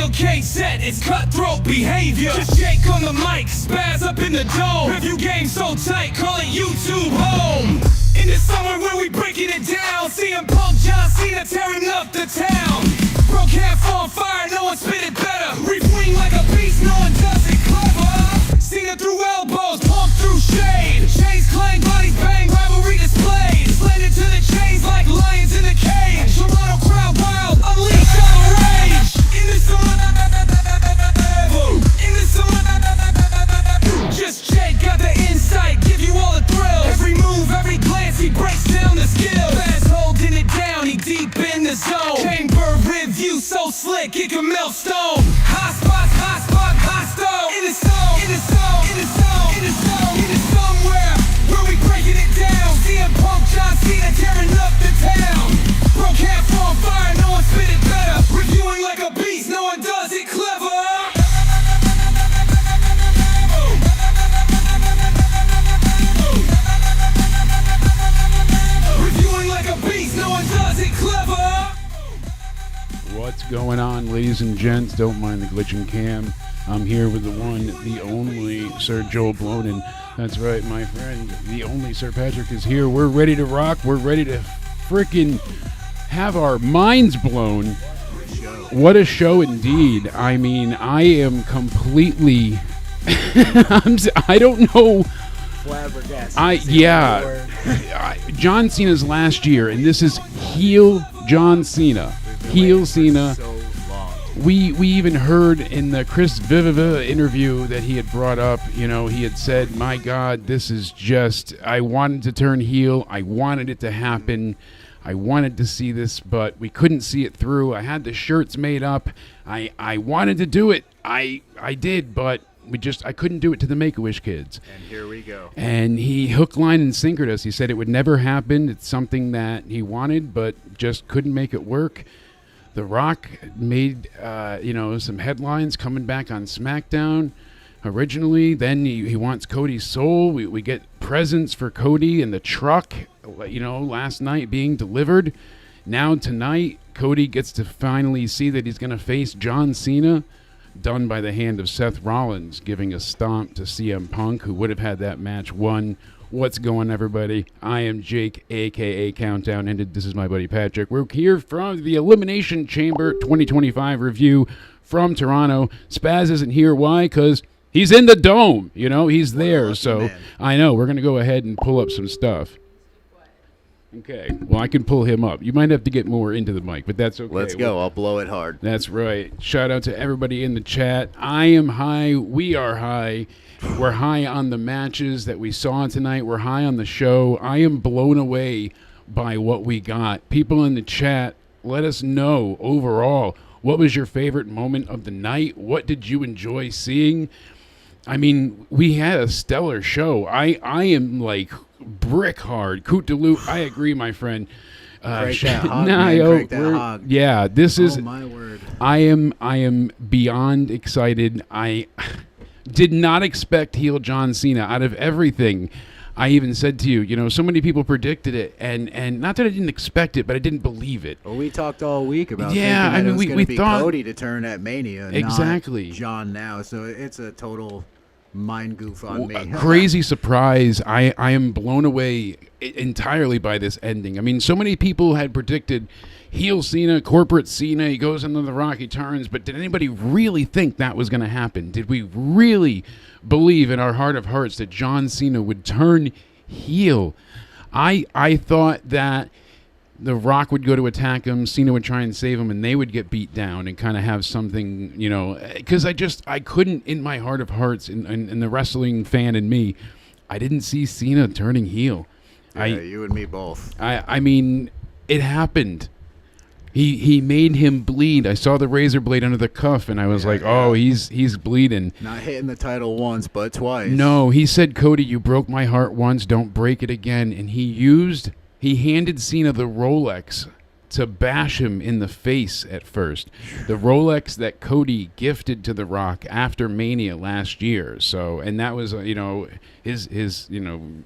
steel cage set, it's cutthroat behavior. Just shake on the mic, spaz up in the dome. Review game so tight, call it YouTube home. In the summer where we breaking it down, CM Punk, John Cena tearing up the town. Broke half on fire, no one spit it better. Reef wing like a beast, no one does it clever. Cena through elbows, Punk through shade. Chains clang, bodies bang, rivalry displayed. Slanted to the chains like lions in the cage. Toronto crowd wild, unleash all rage. In the summer, in the summer. Just Jake got the insight, give you all the thrill. Every move, every glance, he breaks down the skill. Fast holding it down, he deep in the zone. Chamber review so slick, it can melt stone. Hot spot, hot spot, hot stone. In the zone, in the zone, in the zone, in the zone, in the somewhere where we breaking it down. CM Punk, John Cena tearing up the town. Broke half on fire, no one spit it better. Reviewing like a beast, no one does it clever. What's going on, ladies and gents? Don't mind the glitch in cam. I'm here with the one, the only Sir Joel Blonin. That's right, my friend. The only Sir Patrick is here. We're ready to rock. We're ready to frickin' have our minds blown. What a show indeed. I mean, I am completely... I don't know... Flabbergasted. John Cena's last year, and this is heel John Cena. Heel Cena. So long. We even heard in the Chris Viviva interview that he had brought up, you know, he had said, my God, this is just, I wanted to turn heel. I wanted it to happen. I wanted to see this, but we couldn't see it through. I had the shirts made up. I wanted to do it. I did, but I couldn't do it to the Make-A-Wish kids. And here we go. And he hook, line, and sinkered us. He said it would never happen. It's something that he wanted, but just couldn't make it work. The Rock made, some headlines coming back on SmackDown originally. Then he wants Cody's soul. We get presents for Cody in the truck, last night being delivered. Now tonight, Cody gets to finally see that he's going to face John Cena, done by the hand of Seth Rollins, giving a stomp to CM Punk, who would have had that match won. What's going on, everybody? I am Jake, a.k.a. Countdown Ended. This is my buddy Patrick. We're here from the Elimination Chamber 2025 review from Toronto. Spaz isn't here. Why? Because he's in the Dome. He's there. So man. I know. We're going to go ahead and pull up some stuff. Okay. Well, I can pull him up. You might have to get more into the mic, but that's okay. Let's go. I'll blow it hard. That's right. Shout out to everybody in the chat. I am high. We are high. We're high on the matches that we saw tonight. We're high on the show. I am blown away by what we got. People in the chat, let us know overall, what was your favorite moment of the night? What did you enjoy seeing? I mean, we had a stellar show. I am like brick hard. Coot de Loot. I agree, my friend. Break that hog, man. Break that hog. Yeah, this is... Oh, my word. I am beyond excited. I did not expect heel John Cena out of everything. I even said to you, so many people predicted it, and not that I didn't expect it, but I didn't believe it. Well, we talked all week about thinking that it was going to be thought Cody to turn at Mania, exactly. not John now. So it's a total mind goof on me. A crazy surprise. I am blown away entirely by this ending. I mean, so many people had predicted heel Cena, corporate Cena, he goes into the Rock, he turns, but did anybody really think that was going to happen? Did we really believe in our heart of hearts that John Cena would turn heel? I thought that the Rock would go to attack him, Cena would try and save him, and they would get beat down and kind of have something, because I couldn't, in my heart of hearts, in the wrestling fan in me, I didn't see Cena turning heel. Yeah, you and me both. I mean, it happened. He made him bleed. I saw the razor blade under the cuff, and I was oh, he's bleeding. Not hitting the title once, but twice. No, he said, Cody, you broke my heart once, don't break it again. And he handed Cena the Rolex to bash him in the face at first. The Rolex that Cody gifted to The Rock after Mania last year. So, and that was, his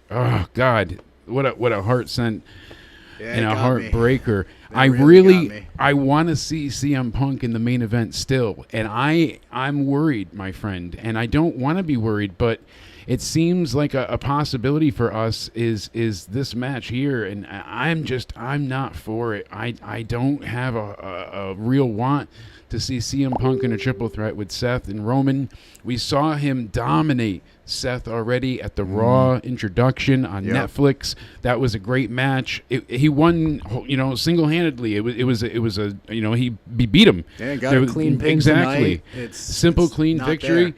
oh God, what a heart sent Yeah, and it a got me. heartbreaker. That really got me. I want to see CM Punk in the main event still, and I'm worried, my friend, and I don't want to be worried, but it seems like a possibility for us is this match here, and I'm not for it. I don't have a real want to see CM Punk in a triple threat with Seth and Roman. We saw him dominate Seth already at the Raw introduction on Netflix. That was a great match. He won, single-handedly. It was a he beat him. Yeah, got a clean pin exactly. tonight. It's simple, clean victory. There.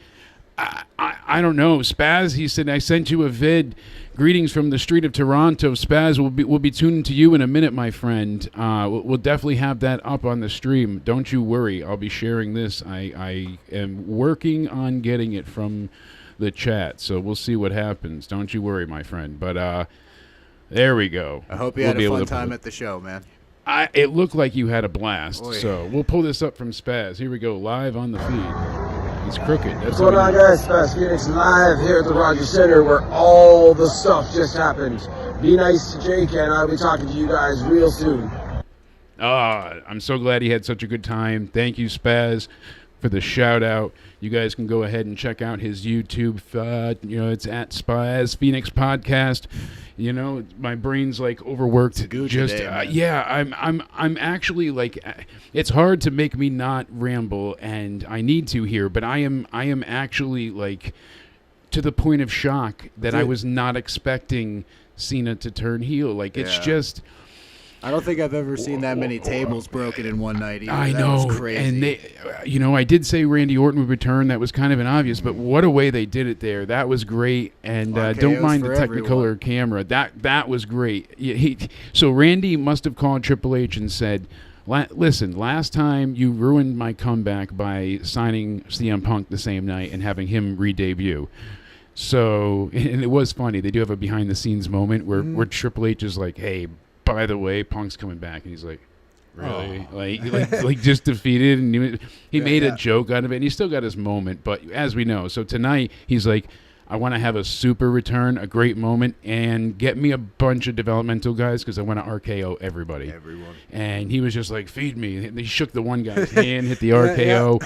I don't know. Spaz, he said, I sent you a vid. Greetings from the street of Toronto. Spaz, we'll be tuning to you in a minute, my friend. We'll definitely have that up on the stream. Don't you worry. I'll be sharing this. I am working on getting it from the chat, so we'll see what happens. Don't you worry, my friend. But there we go. I hope you had a fun time at the show, man. It looked like you had a blast. Oh, yeah. So we'll pull this up from Spaz. Here we go, live on the feed. He's crooked. What's going on, guys? Spaz Phoenix live here at the Rogers Center where all the stuff just happened. Be nice to Jake, and I'll be talking to you guys real soon. I'm so glad he had such a good time. Thank you, Spaz, for the shout out. You guys can go ahead and check out his YouTube. It's at Spaz Phoenix Podcast. My brain's like overworked. I'm actually like, it's hard to make me not ramble, and I need to here, but I am actually like to the point of shock that I was not expecting Cena to turn heel. Like it's just. I don't think I've ever seen that many tables broken in one night either. I That know, was crazy. and they, I did say Randy Orton would return. That was kind of an obvious, but what a way they did it there. That was great, and don't mind the Technicolor camera. That was great. So Randy must have called Triple H and said, listen, last time you ruined my comeback by signing CM Punk the same night and having him re-debut. So, and it was funny. They do have a behind-the-scenes moment where Triple H is like, hey, by the way, Punk's coming back, and he's like, really? Like just defeated, and he made a joke out of it, and he still got his moment, but as we know, so tonight, he's like, I want to have a super return, a great moment, and get me a bunch of developmental guys because I want to RKO everybody. Everyone. And he was just like, feed me. And he shook the one guy's hand, hit the RKO.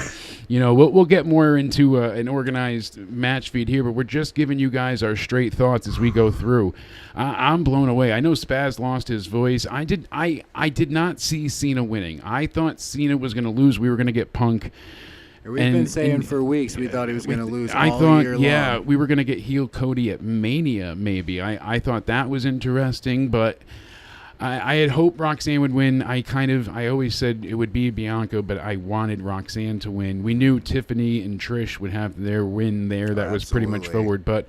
We'll get more into an organized match feed here, but we're just giving you guys our straight thoughts as we go through. I'm blown away. I know Spaz lost his voice. I did not see Cena winning. I thought Cena was going to lose. We were going to get Punk. We've been saying for weeks we thought he was going to lose all year long. We were going to get heel Cody at Mania, maybe. I thought that was interesting, but I had hoped Roxanne would win. I always said it would be Bianca, but I wanted Roxanne to win. We knew Tiffany and Trish would have their win there. That was pretty much forward, but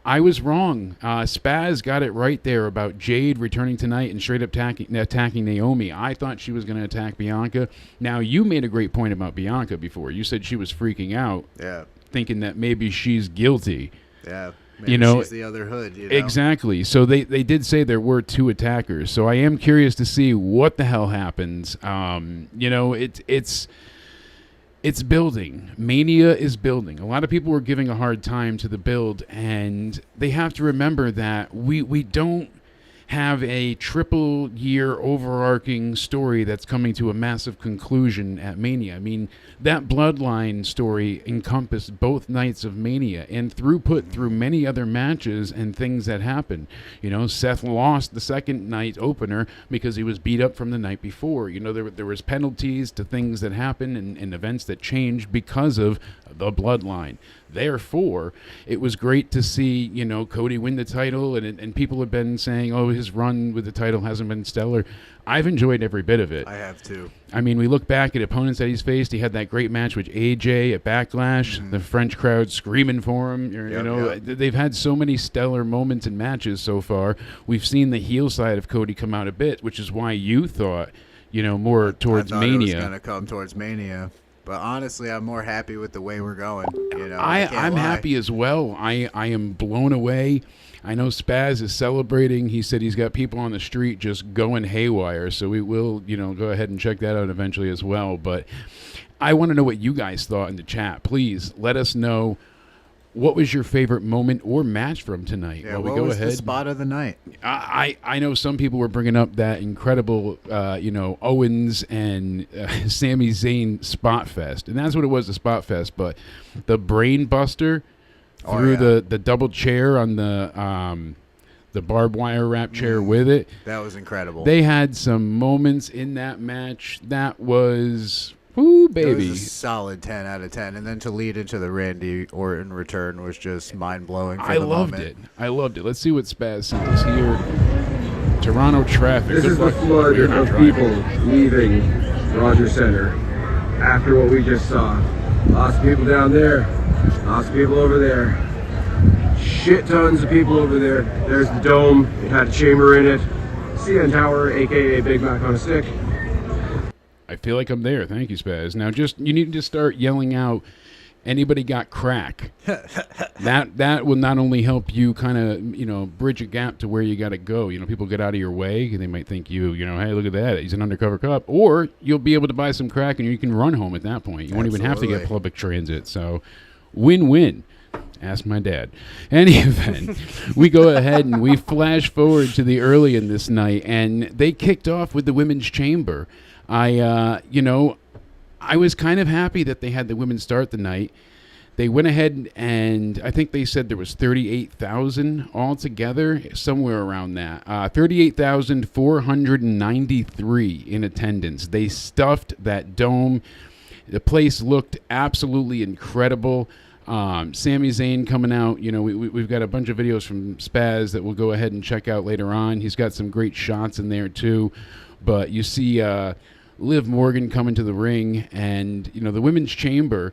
I was wrong. Spaz got it right there about Jade returning tonight and straight up attacking Naomi. I thought she was going to attack Bianca. Now, you made a great point about Bianca before. You said she was freaking out, thinking that maybe she's guilty. Yeah, maybe she's the other hood. Exactly. So they did say there were two attackers. So I am curious to see what the hell happens. It's building. Mania is building. A lot of people were giving a hard time to the build, and they have to remember that we don't have a triple-year overarching story that's coming to a massive conclusion at Mania. I mean, that Bloodline story encompassed both nights of Mania and put through many other matches and things that happened. Seth lost the second night opener because he was beat up from the night before. There was penalties to things that happened and events that changed because of the Bloodline. Therefore, it was great to see, Cody win the title, and people have been saying, oh, his run with the title hasn't been stellar. I've enjoyed every bit of it. I have too. I mean, we look back at opponents that he's faced. He had that great match with AJ at Backlash, the French crowd screaming for him. They've had so many stellar moments and matches so far. We've seen the heel side of Cody come out a bit, which is why you thought, more towards I thought Mania. It was going to come towards Mania. But honestly, I'm more happy with the way we're going. I'm happy as well. I am blown away. I know Spaz is celebrating. He said he's got people on the street just going haywire. So we will, go ahead and check that out eventually as well. But I want to know what you guys thought in the chat. Please let us know what was your favorite moment or match from tonight? Yeah, what was the spot of the night? I know some people were bringing up that incredible, Owens and Sami Zayn spot fest, and that's what it was, the spot fest. But the brain buster through the double chair on the barbed wire wrap chair with it. That was incredible. They had some moments in that match that was... Ooh, baby. It was a solid 10 out of 10. And then to lead into the Randy Orton return was just mind-blowing for the moment. I loved it. Let's see what Spaz sent us here. Toronto traffic. This is the flood of people leaving Rogers Center after what we just saw. Lots of people down there. Lots of people over there. Shit tons of people over there. There's the dome. It had a chamber in it. CN Tower, a.k.a. Big Mac on a stick. I feel like I'm there. Thank you, Spaz. Now, you need to start yelling out, anybody got crack? that will not only help you kind of, bridge a gap to where you got to go. People get out of your way. They might think hey, look at that. He's an undercover cop. Or you'll be able to buy some crack and you can run home at that point. You won't even have to get public transit. So, win-win. Ask my dad. Any event, we go ahead and we flash forward to the early in this night, and they kicked off with the women's chamber. I was kind of happy that they had the women start the night. They went ahead and I think they said there was 38,000 altogether, somewhere around that. 38,493 in attendance. They stuffed that dome. The place looked absolutely incredible. Sami Zayn coming out. We've got a bunch of videos from Spaz that we'll go ahead and check out later on. He's got some great shots in there too. But you see Liv Morgan coming to the ring, and the women's chamber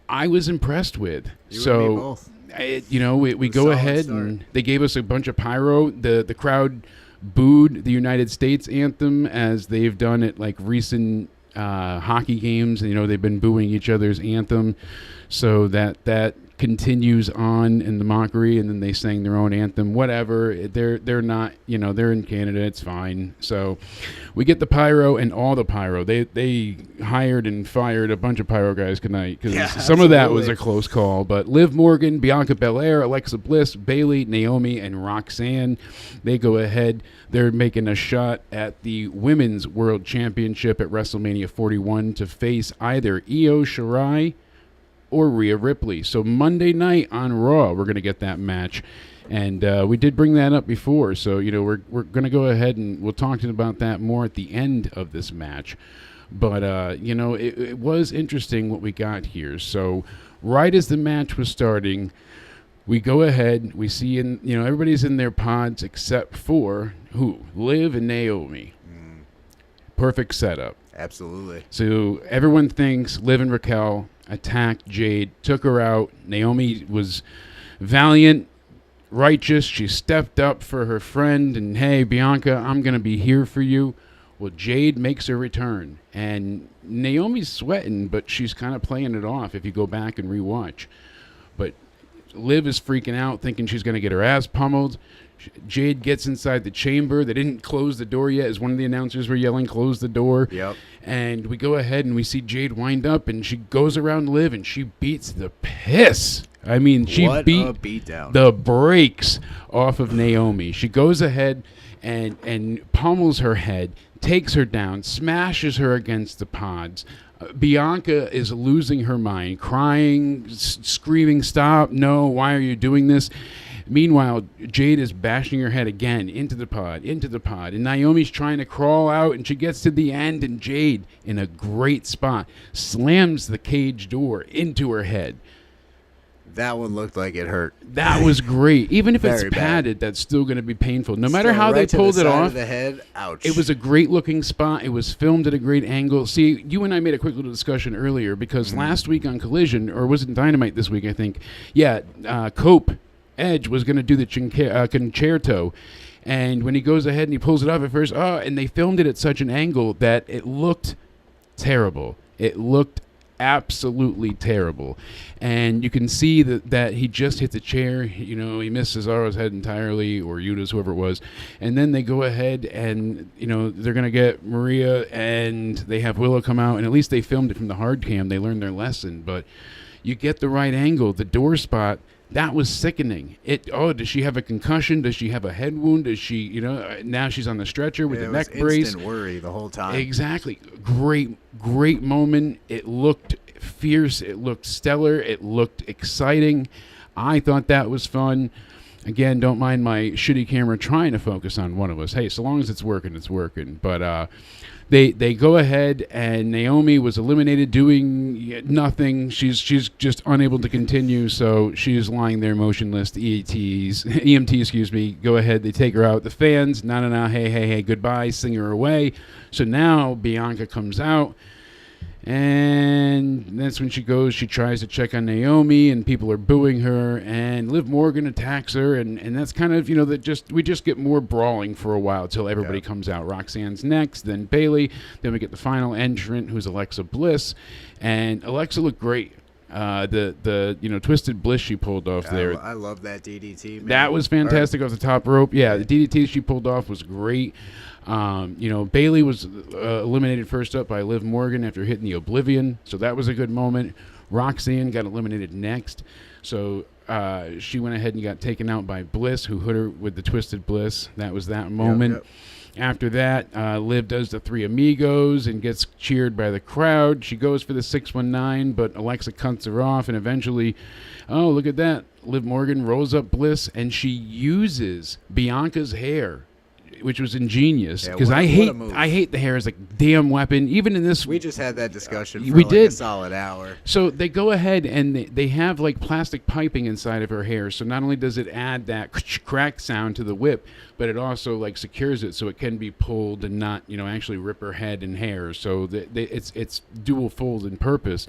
I was impressed with. You and me both. We go ahead and they gave us a bunch of pyro. The crowd booed the United States anthem as they've done at like recent hockey games. They've been booing each other's anthem, so that continues on in the mockery, and then they sang their own anthem. Whatever, they're not, they're in Canada, it's fine. So we get the pyro and all the pyro. They hired and fired a bunch of pyro guys tonight because some of that was a close call. But Liv Morgan, Bianca Belair, Alexa Bliss, Bayley, Naomi, and Roxanne, they go ahead. They're making a shot at the Women's World Championship at WrestleMania 41 to face either Io Shirai or Rhea Ripley. So Monday night on Raw, we're going to get that match. And we did bring that up before. So, we're going to go ahead and we'll talk about that more at the end of this match. But, it was interesting what we got here. So right as the match was starting, we go ahead, we see everybody's in their pods except for who? Liv and Naomi. Perfect setup. Absolutely. So everyone thinks Liv and Raquel attacked Jade, took her out. Naomi was valiant, righteous. She stepped up for her friend, and hey, Bianca, I'm going to be here for you. Well, Jade makes her return, and Naomi's sweating, but she's kind of playing it off if you go back and rewatch. But Liv is freaking out, thinking she's going to get her ass pummeled. Jade gets inside the chamber. They didn't close the door yet, as one of the announcers were yelling, close the door. Yep. And we go ahead and we see Jade wind up, and she goes around Liv, and she beats the piss. I mean, she beat the brakes off of Naomi. She goes ahead and pummels her head, takes her down, smashes her against the pods. Bianca is losing her mind, crying, screaming, stop, no, why are you doing this? Meanwhile, Jade is bashing her head again into the pod, and Naomi's trying to crawl out, and she gets to the end, and Jade, in a great spot, slams the cage door into her head. That one looked like it hurt. That was great. Even if it's Very padded, bad. That's still going to be painful. No matter how they pulled it off, of the head. Ouch. It was a great-looking spot. It was filmed at a great angle. See, you and I made a quick little discussion earlier because last week on Collision, or was it Dynamite this week, I think, Cope Edge was going to do the concerto, and when he goes ahead and he pulls it off at first, and they filmed it at such an angle that it looked terrible. It looked absolutely terrible, and you can see that he just hit the chair. He missed Cesaro's head entirely, or Yuta's, whoever it was, and then they go ahead and they're going to get Maria, and they have Willow come out, and at least they filmed it from the hard cam. They learned their lesson, but You get the right angle, the door spot. That was sickening. Does she have a concussion? Does she have a head wound? Does she, now she's on the stretcher with the neck brace. Instant worry the whole time. Exactly. Great moment. It looked fierce. It looked stellar. It looked exciting. I thought that was fun. Again, don't mind my shitty camera trying to focus on one of us. Hey, so long as it's working, it's working. But they go ahead, and Naomi was eliminated doing nothing. She's just unable to continue, so she's lying there motionless. The EMT, excuse me, go ahead. They take her out. The fans, no, hey, goodbye, sing her away. So now Bianca comes out. And that's when she tries to check on Naomi, and people are booing her, and Liv Morgan attacks her, and that's kind of, we just get more brawling for a while till everybody comes out. Roxanne's next, then Bayley, then we get the final entrant, who's Alexa Bliss, and Alexa looked great. The twisted bliss she pulled off there. I love that DDT, man. That was fantastic off the top rope. Yeah, the DDT she pulled off was great. Bayley was eliminated first up by Liv Morgan after hitting the Oblivion, so that was a good moment. Roxanne got eliminated next, so she went ahead and got taken out by Bliss, who hit her with the twisted bliss. That was that moment. Yep. After that, Liv does the Three Amigos and gets cheered by the crowd. She goes for the 619, but Alexa cuts her off, and eventually, oh, look at that. Liv Morgan rolls up Bliss, and she uses Bianca's hair, which was ingenious, because I hate the hair as a damn weapon. Even in this, we just had that discussion for a solid hour. So they go ahead and they have like plastic piping inside of her hair. So not only does it add that crack sound to the whip, but it also like secures it so it can be pulled and not actually rip her head and hair. So it's dual fold in purpose.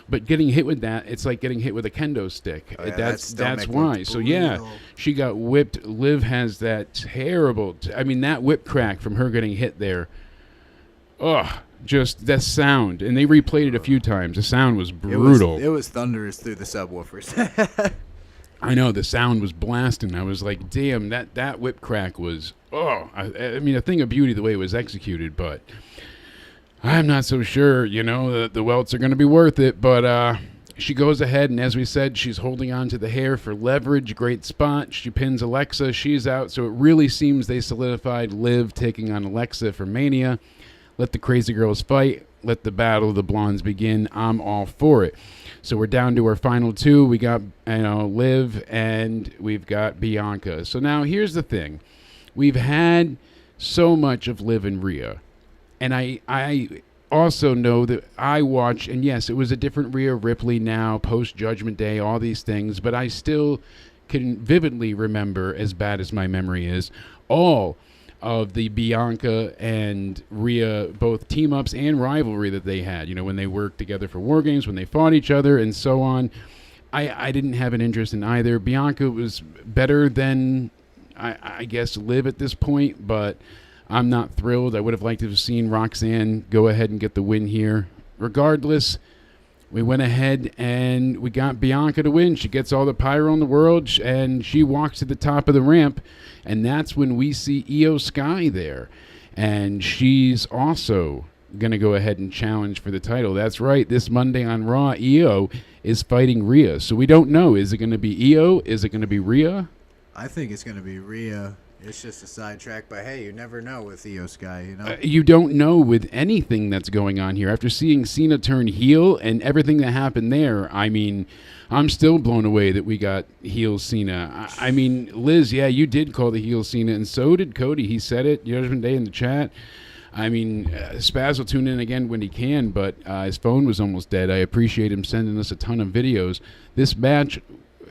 But getting hit with that, it's like getting hit with a kendo stick. Oh, yeah, that's why. So yeah, she got whipped. Liv has that terrible. That whip crack from her getting hit there. Ugh, just that sound. And they replayed it a few times. The sound was brutal. It was thunderous through the subwoofers. I know, the sound was blasting. I was like, damn, that whip crack was. A thing of beauty the way it was executed, but. I'm not so sure, the welts are going to be worth it, but she goes ahead, and as we said, she's holding on to the hair for leverage. Great spot. She pins Alexa. She's out, so it really seems they solidified Liv taking on Alexa for Mania. Let the crazy girls fight. Let the battle of the blondes begin. I'm all for it. So we're down to our final two. We got Liv, and we've got Bianca. So now here's the thing. We've had so much of Liv and Rhea. And I also know that I watch, and yes, it was a different Rhea Ripley now, post-Judgment Day, all these things, but I still can vividly remember, as bad as my memory is, all of the Bianca and Rhea, both team-ups and rivalry that they had, when they worked together for War Games, when they fought each other, and so on. I didn't have an interest in either. Bianca was better than, I guess, Liv at this point, but I'm not thrilled. I would have liked to have seen Roxanne go ahead and get the win here. Regardless, we went ahead and we got Bianca to win. She gets all the pyro in the world, and she walks to the top of the ramp, and that's when we see Io Sky there. And she's also going to go ahead and challenge for the title. That's right. This Monday on Raw, Io is fighting Rhea. So we don't know. Is it going to be Io? Is it going to be Rhea? I think it's going to be Rhea. It's just a sidetrack, but hey, you never know with Io Sky, You don't know with anything that's going on here. After seeing Cena turn heel and everything that happened there, I'm still blown away that we got heel Cena. Liz, yeah, you did call the heel Cena, and so did Cody. He said it, Judgment Day in the chat. Spaz will tune in again when he can, but his phone was almost dead. I appreciate him sending us a ton of videos. This match,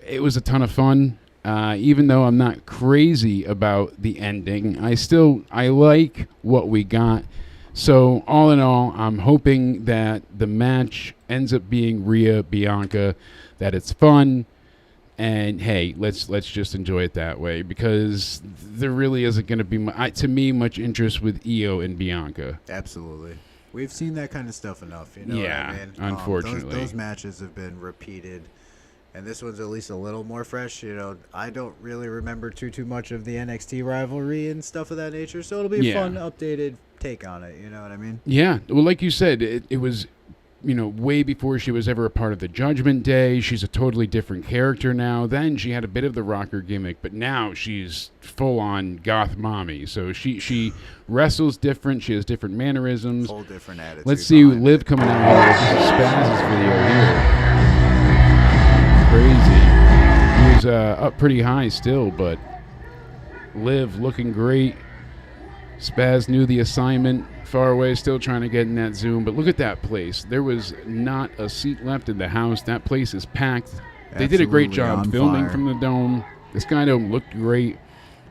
it was a ton of fun. Even though I'm not crazy about the ending, I like what we got. So all in all, I'm hoping that the match ends up being Rhea Bianca, that it's fun, and hey, let's just enjoy it that way, because there really isn't going to be to me much interest with Io and Bianca. Absolutely. We've seen that kind of stuff enough, Yeah, what I mean? Unfortunately. Those matches have been repeated. And this one's at least a little more fresh. I don't really remember too much of the NXT rivalry and stuff of that nature. So it'll be a fun, updated take on it. You know what I mean? Yeah. Well, like you said, it was way before she was ever a part of the Judgment Day. She's a totally different character now. Then she had a bit of the rocker gimmick, but now she's full-on goth mommy. So she wrestles different. She has different mannerisms. Whole different attitude. Let's see Liv coming out here. This is Spaz's video here. Crazy. He was up pretty high still, but Liv looking great. Spaz knew the assignment. Far away, still trying to get in that zoom. But look at that place. There was not a seat left in the house. That place is packed. They did a great job filming from the dome. The Sky Dome looked great.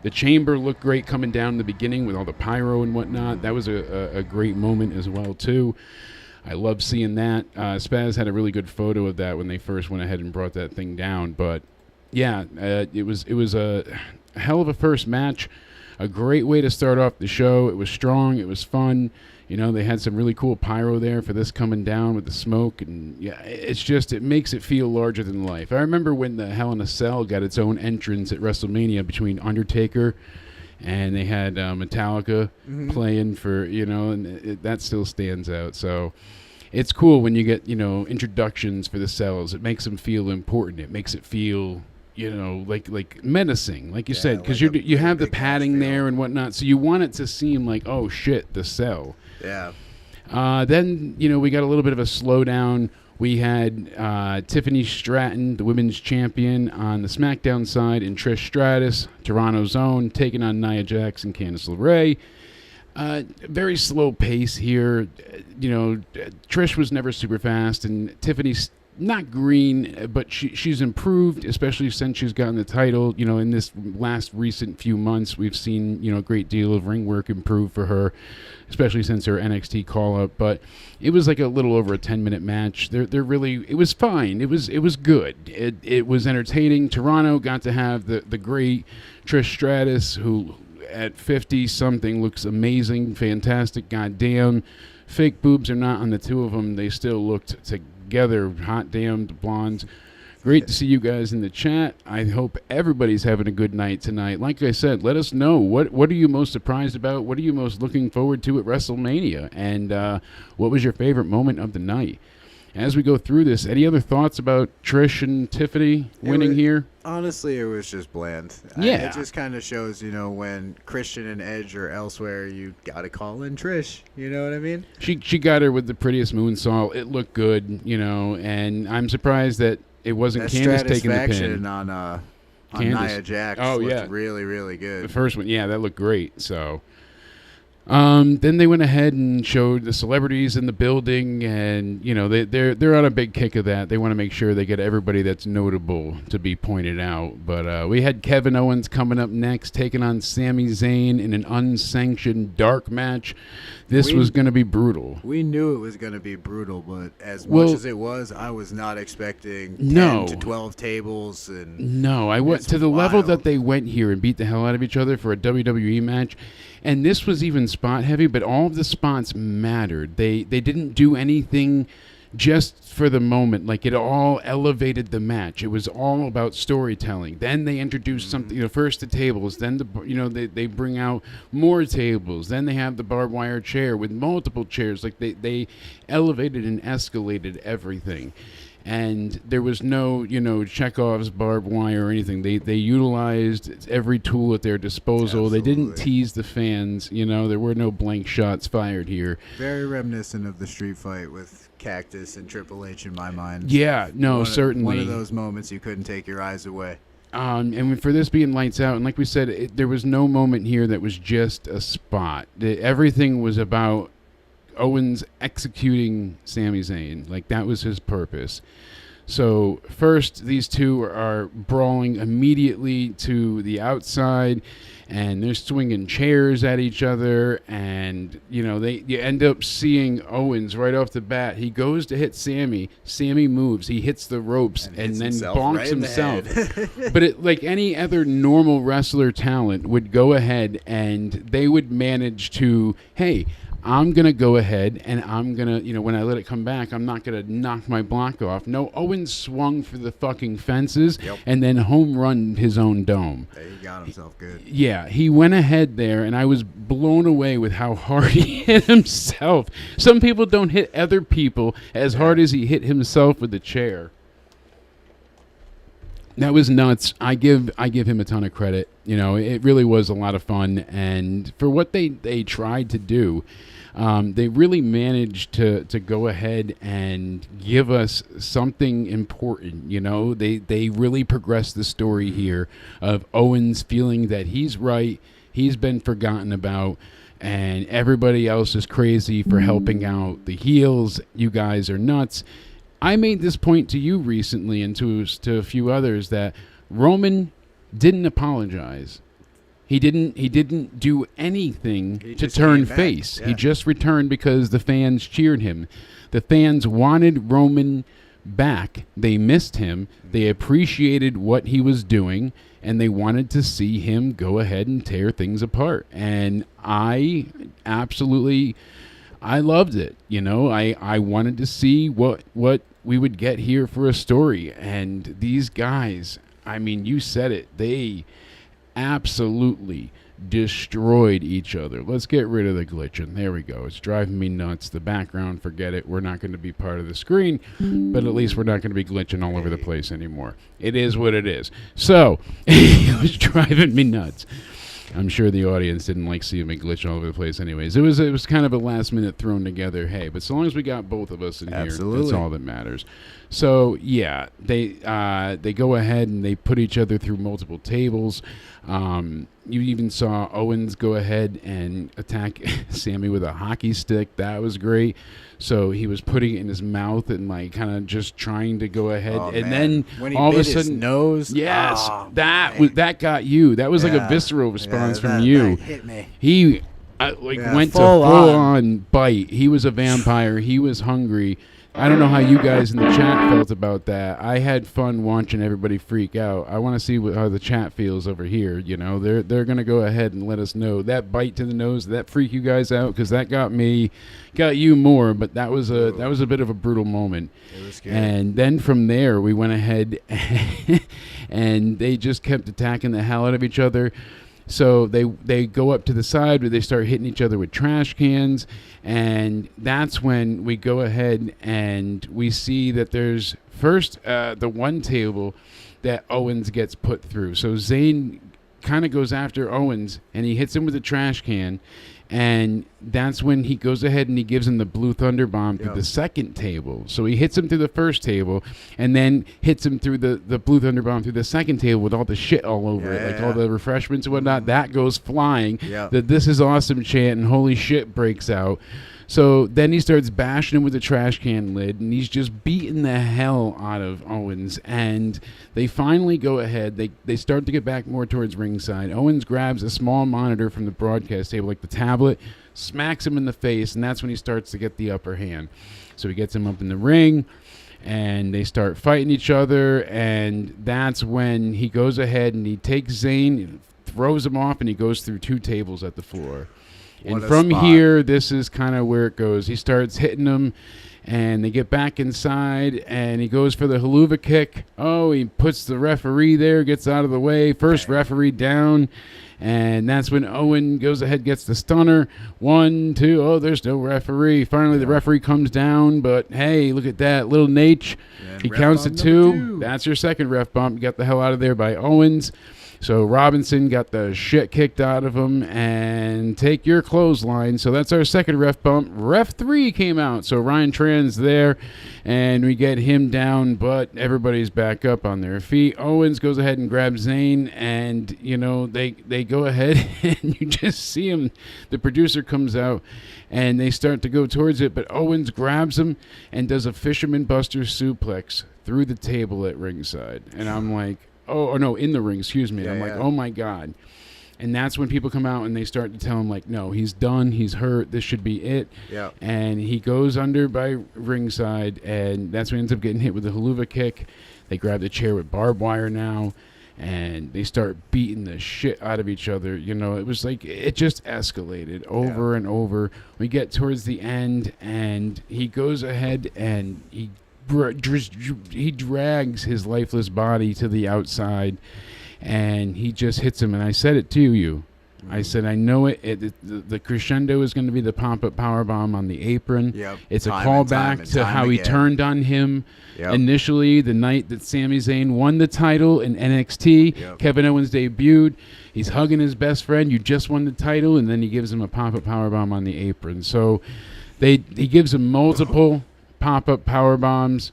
The chamber looked great coming down in the beginning with all the pyro and whatnot. That was a great moment as well, too. I love seeing that. Spaz had a really good photo of that when they first went ahead and brought that thing down. But, yeah, it was a hell of a first match. A great way to start off the show. It was strong. It was fun. They had some really cool pyro there for this coming down with the smoke. And, yeah, it makes it feel larger than life. I remember when the Hell in a Cell got its own entrance at WrestleMania between Undertaker and they had Metallica playing for, and that still stands out. So it's cool when you get, introductions for the Cells. It makes them feel important. It makes it feel... like menacing, like you said, because you have the padding there and whatnot, so you want it to seem like, oh shit, the Cell. Yeah. Then we got a little bit of a slowdown. We had Tiffany Stratton, the women's champion, on the SmackDown side, and Trish Stratus, Toronto's own, taking on Nia Jax and Candice LeRae. Very slow pace here. Trish was never super fast, and Tiffany's not green, but she's improved, especially since she's gotten the title. In this last recent few months, we've seen, a great deal of ring work improve for her, especially since her NXT call-up. But it was like a little over a 10-minute match. It was fine. It was good. It was entertaining. Toronto got to have the great Trish Stratus, who at 50-something looks amazing, fantastic, goddamn. Fake boobs are not on the two of them. They still looked together, hot damned blondes. Great to see you guys in the chat. I hope everybody's having a good night tonight. Like I said, let us know what are you most surprised about? What are you most looking forward to at WrestleMania? And what was your favorite moment of the night? As we go through this, any other thoughts about Trish and Tiffany winning here? Honestly, it was just bland. Yeah. It just kind of shows, when Christian and Edge are elsewhere, you got to call in Trish. You know what I mean? She got her with the prettiest moonsault. It looked good, and I'm surprised that it wasn't Candice taking the pin. on Nia Jax looked really, really good. The first one, yeah, that looked great. So then they went ahead and showed the celebrities in the building, and they're on a big kick of that. They want to make sure they get everybody that's notable to be pointed out. But we had Kevin Owens coming up next, taking on Sami Zayn in an unsanctioned dark match. This was going to be brutal. We knew it was going to be brutal, but as much as it was, I was not expecting 10 to 12 tables. No, I went to the level that they went here and beat the hell out of each other for a WWE match. And this was even spot heavy, but all of the spots mattered. They didn't do anything just for the moment. Like, it all elevated the match. It was all about storytelling. Then they introduced something, first the tables, then they bring out more tables. Then they have the barbed wire chair with multiple chairs. Like, they elevated and escalated everything. And there was no, Chekhov's barbed wire or anything. They utilized every tool at their disposal. Absolutely. They didn't tease the fans. There were no blank shots fired here. Very reminiscent of the street fight with Cactus and Triple H in my mind. Yeah, no, certainly. One of those moments you couldn't take your eyes away. And for this being lights out, and like we said, there was no moment here that was just a spot. Everything was about Owens executing Sami Zayn. Like, that was his purpose. So first, these two are brawling immediately to the outside, and they're swinging chairs at each other, and you end up seeing Owens right off the bat. He goes to hit Sami. Sami moves. He hits the ropes and then bonks himself. But like any other normal wrestler talent would go ahead and they would manage to, hey, I'm going to go ahead and I'm going to, when I let it come back, I'm not going to knock my block off. No, Owens swung for the fucking fences and then home run his own dome. He got himself good. Yeah, he went ahead there, and I was blown away with how hard he hit himself. Some people don't hit other people as hard as he hit himself with the chair. That was nuts. I give him a ton of credit. It really was a lot of fun, and for what they tried to do, they really managed to go ahead and give us something important. They really progressed the story here of Owens feeling that he's right, he's been forgotten about, and everybody else is crazy for helping out the heels. You guys are nuts. I made this point to you recently and to a few others that Roman didn't apologize. He didn't do anything to turn face. Yeah. He just returned because the fans cheered him. The fans wanted Roman back. They missed him. They appreciated what he was doing, and they wanted to see him go ahead and tear things apart. And I loved it. I wanted to see what we would get here for a story. And these guys, you said it, they absolutely destroyed each other. Let's get rid of the glitching. There we go. It's driving me nuts. The background, forget it. We're not going to be part of the screen, but at least we're not going to be glitching all over the place anymore. It is what it is. So, it was driving me nuts. I'm sure the audience didn't like seeing me glitch all over the place anyways. It was kind of a last minute thrown together, hey, but so long as we got both of us in here, that's all that matters. So, yeah, they go ahead and they put each other through multiple tables. You even saw Owens go ahead and attack Sammy with a hockey stick. That was great. So he was putting it in his mouth and kind of just trying to go ahead. Then when he all bit of a sudden, his nose, yes, that got you. That was like a visceral response from you. That hit me. He went to full on bite. He was a vampire. He was hungry. I don't know how you guys in the chat felt about that. I had fun watching everybody freak out. I want to see how the chat feels over here. They're going to go ahead and let us know. That bite to the nose, did that freak you guys out? Because that got you more, but that was a bit of a brutal moment. It was scary. And then from there, we went ahead and they just kept attacking the hell out of each other. So they go up to the side where they start hitting each other with trash cans, and that's when we go ahead and we see that there's first the one table that Owens gets put through. So Zayn kind of goes after Owens, and he hits him with a trash can, and that's when he goes ahead and he gives him the Blue Thunder Bomb through the second table. So he hits him through the first table and then hits him through the Blue Thunder Bomb through the second table with all the shit all over it, like all the refreshments and whatnot. That goes flying. The "This is awesome" chant and holy shit breaks out. So then he starts bashing him with the trash can lid, and he's just beating the hell out of Owens. And they finally go ahead. They start to get back more towards ringside. Owens grabs a small monitor from the broadcast table, like the tablet, smacks him in the face, and that's when he starts to get the upper hand. So he gets him up in the ring, and they start fighting each other, and that's when he goes ahead and he takes Zayn, throws him off, and he goes through two tables at the floor. And from here, this is kind of where it goes. He starts hitting them, and they get back inside, and he goes for the haluva kick. Oh, he puts the referee there, gets out of the way. First referee down, and that's when Owen goes ahead, gets the stunner. 1, 2, oh, there's no referee. Finally, the referee comes down, but hey, look at that. Little Nate, he counts to 2. That's your second ref bump. You got the hell out of there by Owens. So Robinson got the shit kicked out of him, and take your clothesline. So that's our second ref bump. Ref 3 came out. So Ryan Tran's there, and we get him down, but everybody's back up on their feet. Owens goes ahead and grabs Zayn, and, they go ahead, and you just see him. The producer comes out, and they start to go towards it, but Owens grabs him and does a Fisherman Buster suplex through the table at ringside. And I'm like, oh, no, in the ring, excuse me. I'm like, oh, my God. And that's when people come out and they start to tell him, like, no, he's done. He's hurt. This should be it. Yeah. And he goes under by ringside, and that's when he ends up getting hit with the haluva kick. They grab the chair with barbed wire now. and they start beating the shit out of each other. You know, it was like it just escalated over and over. We get towards the end, and he goes ahead and he drags his lifeless body to the outside, and he just hits him. And I said it to you. I said, I know the crescendo is going to be the pop-up powerbomb on the apron. Yep. It's a Time and time callback and to time how he again. turned on him Yep. initially the night that Sami Zayn won the title in NXT. Yep. Kevin Owens debuted. He's hugging his best friend. You just won the title, and then he gives him a pop-up powerbomb on the apron. So he gives him multiple pop-up powerbombs.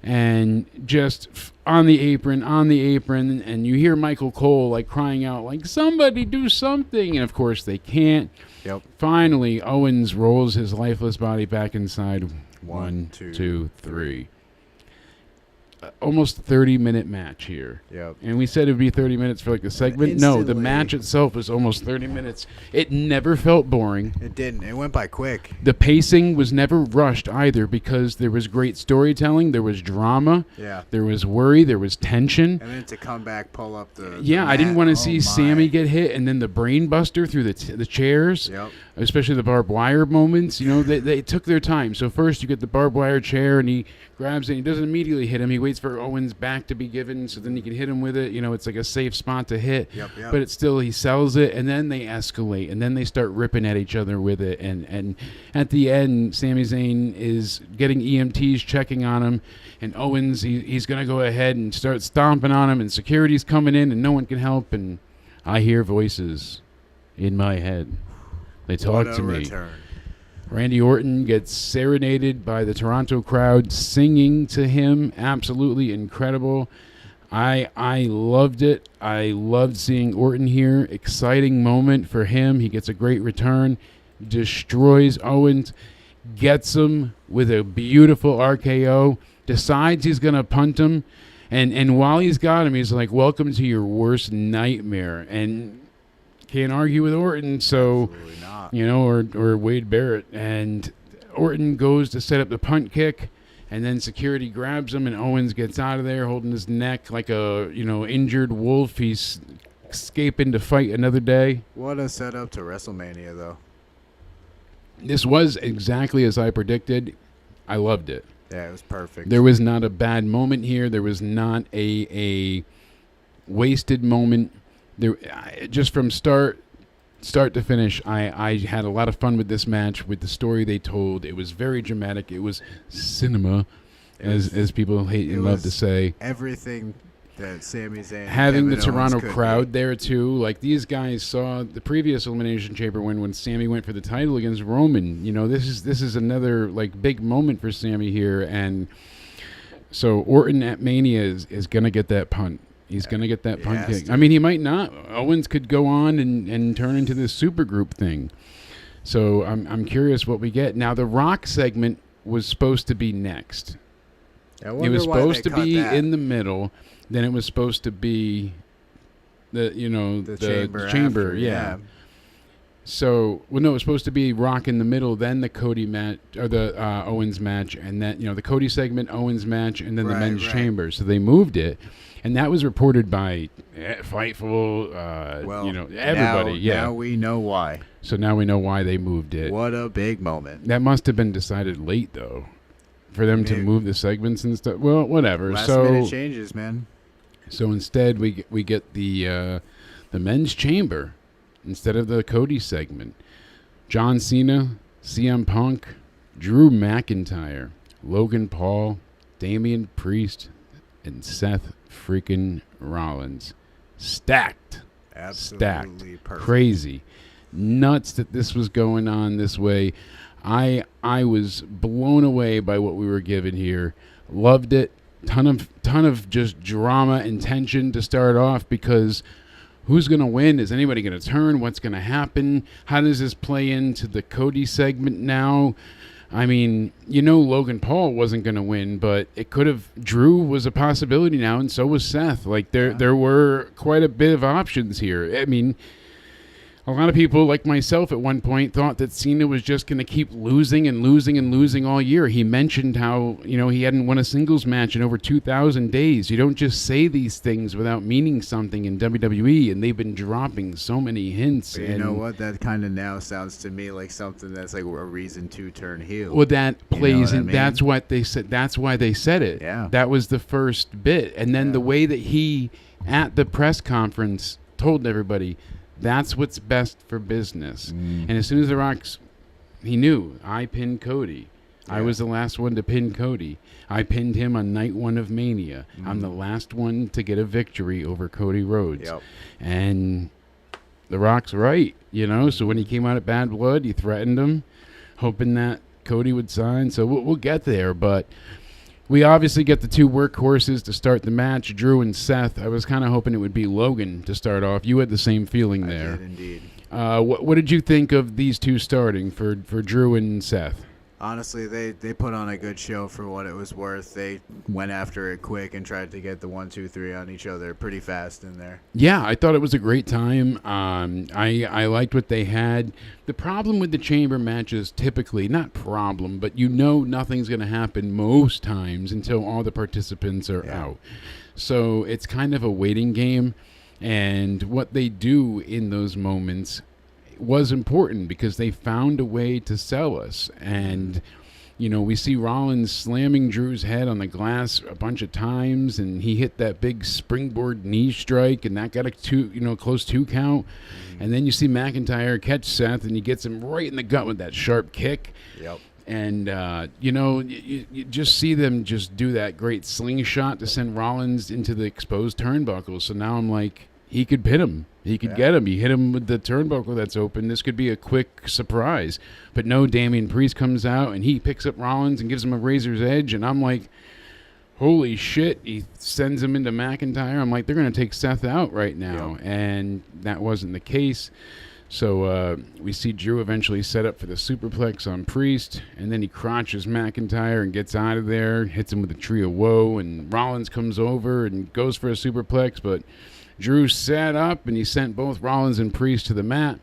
And just on the apron, and you hear Michael Cole like crying out, like, somebody do something. And of course they can't. Yep. Finally, Owens rolls his lifeless body back inside. One, 2, 3. Almost 30-minute match here. Yep. And we said it would be 30 minutes for like the segment. No, the Instantly. match itself was almost 30 minutes. It never felt boring. It didn't. It went by quick. The pacing was never rushed either because there was great storytelling, there was drama, Yeah. there was worry, there was tension. And then to come back, pull up the Yeah, the I didn't mat. want to Oh see my. Sammy get hit, and then the brain buster through the chairs, Yep. especially the barbed wire moments. You know, they took their time. So first you get the barbed wire chair, and he grabs it. He doesn't immediately hit him. He waits for Owens' back to be given, so then he can hit him with it. You know, it's like a safe spot to hit. Yep. But it's still, he sells it, and then they escalate, and then they start ripping at each other with it. And at the end, Sami Zayn is getting EMTs checking on him, and Owens, he's going to go ahead and start stomping on him, and security's coming in, and no one can help. And I hear voices in my head. They talk What a to me. return. Randy Orton gets serenaded by the Toronto crowd singing to him. Absolutely incredible. I loved it. I loved seeing Orton here. Exciting moment for him. He gets a great return. Destroys Owens. Gets him with a beautiful RKO. Decides he's going to punt him. And while he's got him, he's like, welcome to your worst nightmare. And can't argue with Orton. So... Absolutely not. You know, or Wade Barrett. And Orton goes to set up the punt kick, and then security grabs him, and Owens gets out of there holding his neck like a, injured wolf. He's escaping to fight another day. What a setup to WrestleMania, though. This was exactly as I predicted. I loved it. Yeah, it was perfect. There was not a bad moment here. There was not a wasted moment. There, just from start to finish, I had a lot of fun with this match, with the story they told. It was very dramatic. It was cinema, as people hate and love to say. Everything that Sami Zayn Having and the Kevin Owens Toronto could crowd be. there too, like these guys saw the previous Elimination Chamber win when Sammy went for the title against Roman. This is another like big moment for Sammy here, and so Orton at Mania is gonna get that punt. He's going to get that punt kick. I mean, he might not. Owens could go on and turn into this supergroup thing. So I'm curious what we get. Now, the Rock segment was supposed to be next. I It wonder was why supposed they to cut be that. in the middle. Then it was supposed to be the chamber. After, Yeah. So, well, no, it was supposed to be Rock in the middle, then the Cody match, or the Owens match, and then, the Cody segment, Owens match, and then the men's chamber. So they moved it, and that was reported by Fightful, everybody. Now we know why. So now we know why they moved it. What a big moment. That must have been decided late, though, for them to move the segments and stuff. Well, whatever. Last So minute changes, man. So instead, we get the men's chamber instead of the Cody segment. John Cena, CM Punk, Drew McIntyre, Logan Paul, Damian Priest, and Seth freaking Rollins. Stacked. Absolutely perfect. Crazy. Nuts that this was going on this way. I was blown away by what we were given here. Loved it. Ton of just drama and tension to start off, because who's going to win? Is anybody going to turn? What's going to happen? How does this play into the Cody segment now? I mean, Logan Paul wasn't going to win, but it could have. Drew was a possibility now, and so was Seth. Like there were quite a bit of options here. I mean, A lot of people, like myself at one point, thought that Cena was just going to keep losing and losing and losing all year. He mentioned how, he hadn't won a singles match in over 2,000 days. You don't just say these things without meaning something in WWE, and they've been dropping so many hints. But you know what? That kind of now sounds to me like something that's like a reason to turn heel. Well, that plays, and I mean? that's what they said. That's why they said it. Yeah. That was the first bit. And then the way that he, at the press conference, told everybody, that's what's best for business. And as soon as The Rock's, he knew, I pinned Cody. I was the last one to pin Cody. I pinned him on night 1 of Mania. I'm the last one to get a victory over Cody Rhodes. Yep. And The Rock's right, So when he came out at Bad Blood, he threatened him, hoping that Cody would sign. So we'll get there, but we obviously get the 2 workhorses to start the match, Drew and Seth. I was kind of hoping it would be Logan to start off. You had the same feeling there. I did indeed. What did you think of these 2 starting for Drew and Seth? Honestly, they put on a good show for what it was worth. They went after it quick and tried to get the 1, 2, 3 on each other pretty fast in there. Yeah, I thought it was a great time. I liked what they had. The problem with the chamber matches, typically, not problem, but nothing's going to happen most times until all the participants are out. So it's kind of a waiting game. And what they do in those moments was important because they found a way to sell us. And we see Rollins slamming Drew's head on the glass a bunch of times, and he hit that big springboard knee strike, and that got a close 2 count. And then you see McIntyre catch Seth, and he gets him right in the gut with that sharp kick. Yep. And you just see them just do that great slingshot to send Rollins into the exposed turnbuckle. So now I'm like, he could pin him. He could get him. He hit him with the turnbuckle that's open. This could be a quick surprise. But no, Damian Priest comes out, and he picks up Rollins and gives him a razor's edge. And I'm like, holy shit. He sends him into McIntyre. I'm like, they're going to take Seth out right now. Yep. And that wasn't the case. So we see Drew eventually set up for the superplex on Priest, and then he crotches McIntyre and gets out of there, hits him with a tree of woe, and Rollins comes over and goes for a superplex, but Drew sat up, and he sent both Rollins and Priest to the mat.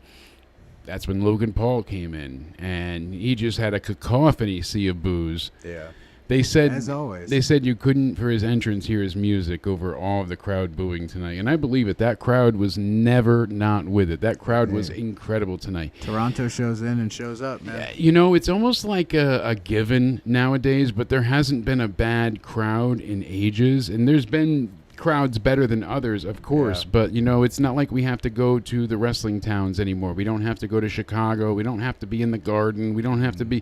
That's when Logan Paul came in, and he just had a cacophony sea of boos. Yeah. They said, as always, they said you couldn't, for his entrance, hear his music over all of the crowd booing tonight. And I believe it. That crowd was never not with it. That crowd was incredible tonight. Toronto shows in and shows up, man. It's almost like a given nowadays, but there hasn't been a bad crowd in ages. And there's been crowds better than others, of course, but it's not like we have to go to the wrestling towns anymore. We don't have to go to Chicago. We don't have to be in the Garden. We don't have to be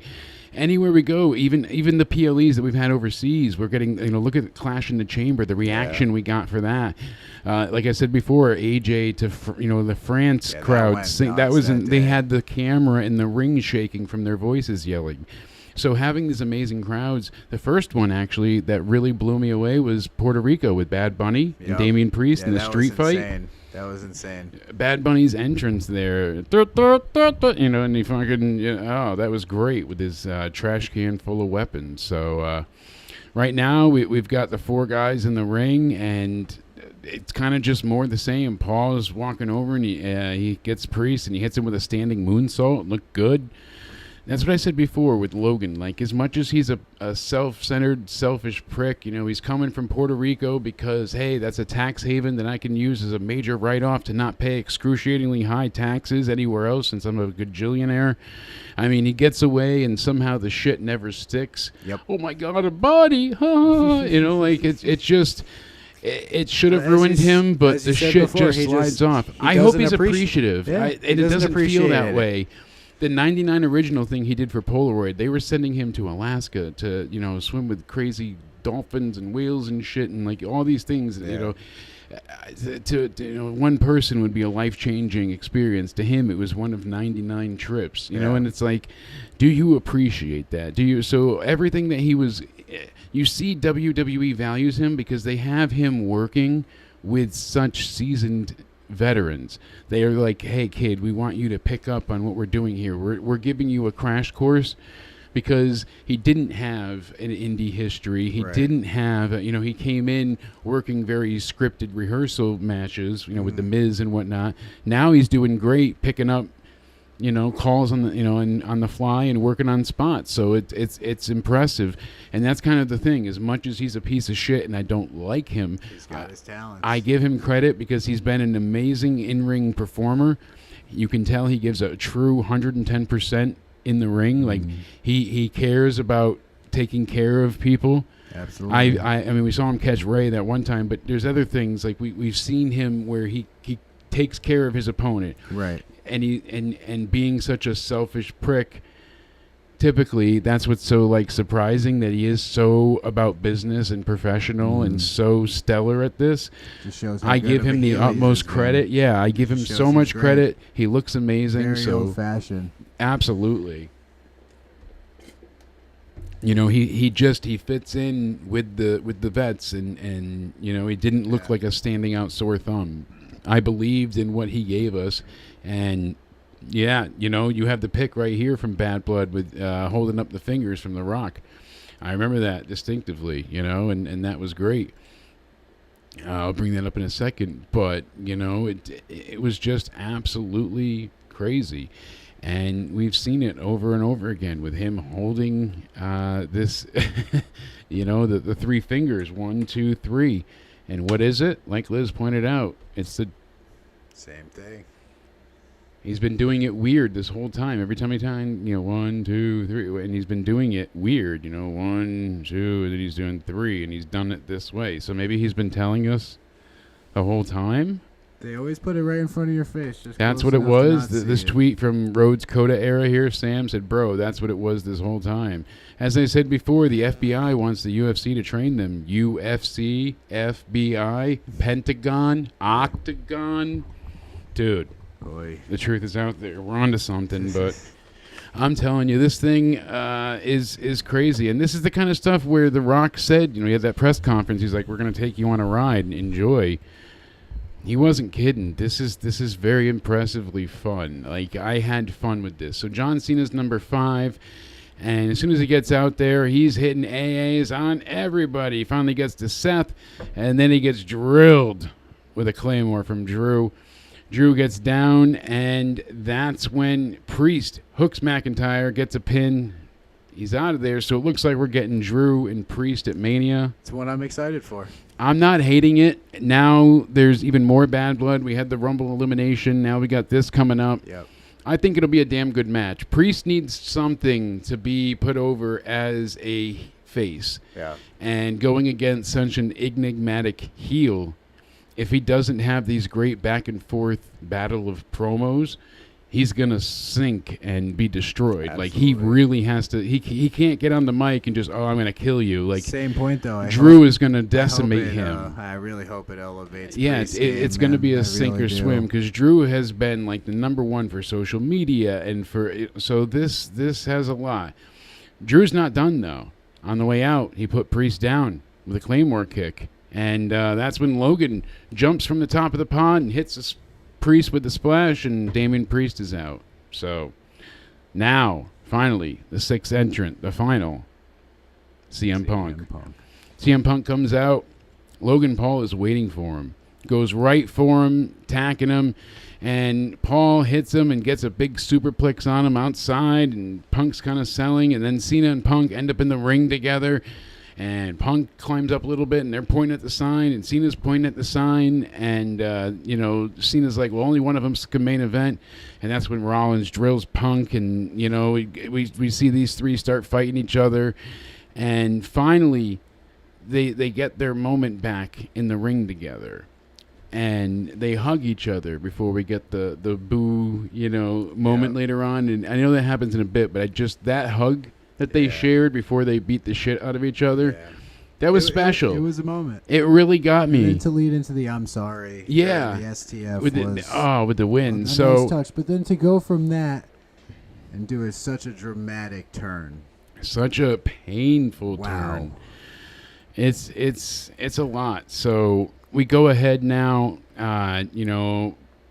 anywhere we go. Even the PLEs that we've had overseas, we're getting, look at Clash in the Chamber, the reaction we got for that. Like I said before, AJ to the France crowd sing, that was they had the camera and the ring shaking from their voices yelling. So having these amazing crowds, the first one actually that really blew me away was Puerto Rico with Bad Bunny and Damian Priest in the street fight. That was insane. Bad Bunny's entrance there, and he fucking, that was great with his trash can full of weapons. So right now we've got the 4 guys in the ring, and it's kind of just more the same. Paul is walking over, and he gets Priest, and he hits him with a standing moonsault. Looked good. That's what I said before with Logan. Like, as much as he's a self-centered, selfish prick, he's coming from Puerto Rico because, hey, that's a tax haven that I can use as a major write-off to not pay excruciatingly high taxes anywhere else since I'm a gajillionaire. I mean, he gets away, and somehow the shit never sticks. Yep. Oh, my God, a body. It's just... It should have ruined him, but the shit just slides off. I hope he's appreciative. It doesn't feel that way. The 99 original thing he did for Polaroid, they were sending him to Alaska to, swim with crazy dolphins and whales and shit and like all these things, one person would be a life-changing experience. To him, it was one of 99 trips, and it's like, do you appreciate that? Do you? So everything that he was, you see WWE values him because they have him working with such seasoned veterans. They are like, hey kid, we want you to pick up on what we're doing here. We're giving you a crash course, because he didn't have an indie history. He Right. didn't have, he came in working very scripted rehearsal matches, with the Miz and whatnot. Now he's doing great, picking up, calls on the, and on the fly and working on spots. So it's impressive, and that's kind of the thing. As much as he's a piece of shit, and I don't like him, He's got his talents. I give him credit because he's been an amazing in-ring performer. You can tell he gives a true 110% in the ring. Like he cares about taking care of people. Absolutely. I mean, we saw him catch Ray that one time, but there's other things like we've seen him where he takes care of his opponent. Right. And and being such a selfish prick, typically that's what's so like surprising, that he is so about business and professional and so stellar at this. Just shows how I good give of a him the heel he utmost is, man. credit. Yeah, I give him Shows so he's much great. credit. He looks amazing. Very So old-fashioned. absolutely. He fits in with the vets, and he didn't look like a standing out sore thumb. I believed in what he gave us, and yeah, you have the pic right here from Bad Blood with holding up the fingers from The Rock. I remember that distinctively, and that was great. I'll bring that up in a second, but it was just absolutely crazy. And we've seen it over and over again with him holding this, the three fingers, 1, 2, 3. And what is it? Like Liz pointed out, it's the Same thing. he's been doing it weird this whole time. Every time 1, 2, 3, and he's been doing it weird. 1, 2, and then he's doing 3, and he's done it this way. So maybe he's been telling us the whole time. They always put it right in front of your face. Just That's close what it enough to was. not see This it. tweet from Rhodes Coda era here, Sam said, "Bro, that's what it was this whole time." As I said before, the FBI wants the UFC to train them. UFC, FBI, Pentagon, Octagon. Dude, Boy. the truth is out there. We're onto something, but I'm telling you, this thing is crazy. And this is the kind of stuff where The Rock said, he had that press conference. He's like, "We're going to take you on a ride and enjoy." He wasn't kidding. This is very impressively fun. Like, I had fun with this. So John Cena's number 5, and as soon as he gets out there, he's hitting AAs on everybody. He finally gets to Seth, and then he gets drilled with a Claymore from Drew. Drew gets down, and that's when Priest hooks McIntyre, gets a pin. He's out of there, so it looks like we're getting Drew and Priest at Mania. It's one I'm excited for. I'm not hating it. Now there's even more Bad Blood. We had the Rumble elimination. Now we got this coming up. Yep. I think it'll be a damn good match. Priest needs something to be put over as a face. Yeah. And going against such an enigmatic heel, if he doesn't have these great back and forth battle of promos, he's going to sink and be destroyed. Absolutely. Like, he really has to. He can't get on the mic and just, I'm going to kill you. Like, Same point, though. Drew is going to decimate him. I really hope it elevates. Yeah, Priest's it's game, going to man. be I a sink really or do. swim, because Drew has been like the number one for social media, and so this has a lot. Drew's not done though. On the way out, he put Priest down with a Claymore kick, and that's when Logan jumps from the top of the pond and hits Priest with the splash, and Damian Priest is out. So now, finally, the 6th entrant, the final, CM Punk. CM Punk comes out. Logan Paul is waiting for him. Goes right for him, attacking him, and Paul hits him and gets a big superplex on him outside, and Punk's kind of selling, and then Cena and Punk end up in the ring together, and Punk climbs up a little bit, and they're pointing at the sign, and Cena's pointing at the sign, and, Cena's like, well, only one of them's the main event, and that's when Rollins drills Punk, and, we see these three start fighting each other, and finally they get their moment back in the ring together. And they hug each other before we get the boo, moment later on. And I know that happens in a bit, but that hug that they shared before they beat the shit out of each other, that was special. It was a moment. It really got me. And then to lead into the I'm sorry. Yeah. The STF with was with the win. a So nice touch. But then to go from that and do such a dramatic turn. such a painful Wow. turn. It's a lot. So we go ahead now.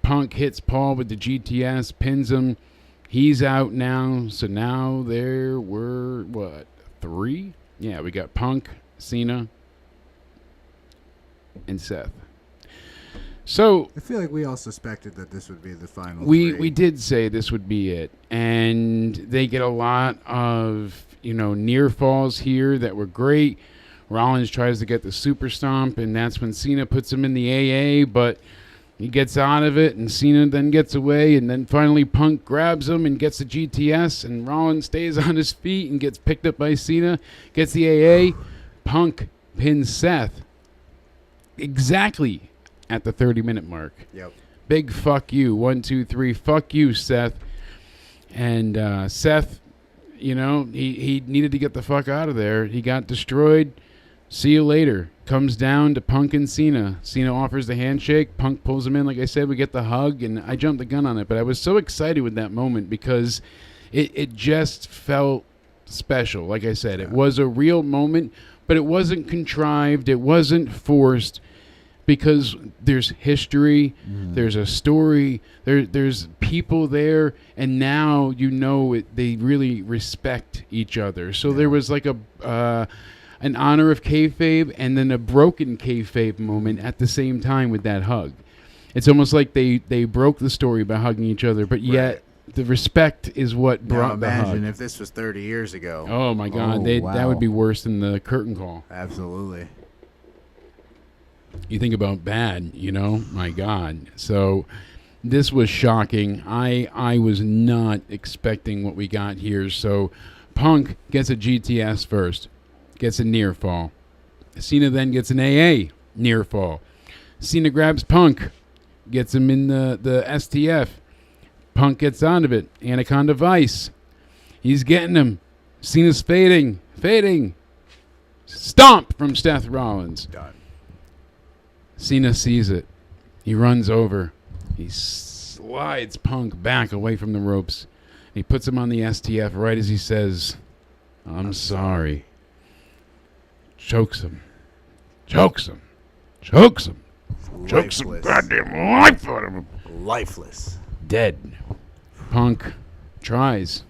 Punk hits Paul with the GTS, pins him, He's out now. So now there were, what, 3? Yeah, we got Punk, Cena, and Seth. So I feel like we all suspected that this would be the final. we did say this would be it, and they get a lot of near falls here that were great. Rollins tries to get the super stomp, and that's when Cena puts him in the AA, but he gets out of it, and Cena then gets away, and then finally Punk grabs him and gets the GTS, and Rollins stays on his feet and gets picked up by Cena, gets the AA. Punk pins Seth exactly at the 30-minute mark. Yep. Big fuck you. 1, 2, 3. Fuck you, Seth. And Seth, he needed to get the fuck out of there. He got destroyed. See you later. Comes down to Punk and Cena. Cena offers the handshake. Punk pulls him in. Like I said, we get the hug, and I jumped the gun on it. But I was so excited with that moment because it just felt special. Like I said, it was a real moment, but it wasn't contrived. It wasn't forced. Because there's history, there's a story, there's people there, and now they really respect each other. So there was like an honor of kayfabe and then a broken kayfabe moment at the same time with that hug. It's almost like they broke the story by hugging each other, but yet the respect is what brought the hug. Imagine if this was 30 years ago. Oh my God, that would be worse than the curtain call. Absolutely. You think about bad, my God. So this was shocking. I was not expecting what we got here. So Punk gets a GTS first, gets a near fall. Cena then gets an AA near fall. Cena grabs Punk, gets him in the STF. Punk gets out of it. Anaconda Vice. He's getting him. Cena's fading. Stomp from Seth Rollins. Done. Cena sees it. He runs over. He slides Punk back away from the ropes. He puts him on the STF right as he says, I'm sorry. Chokes him. Chokes him goddamn life out of him. Lifeless. Dead. Punk tries.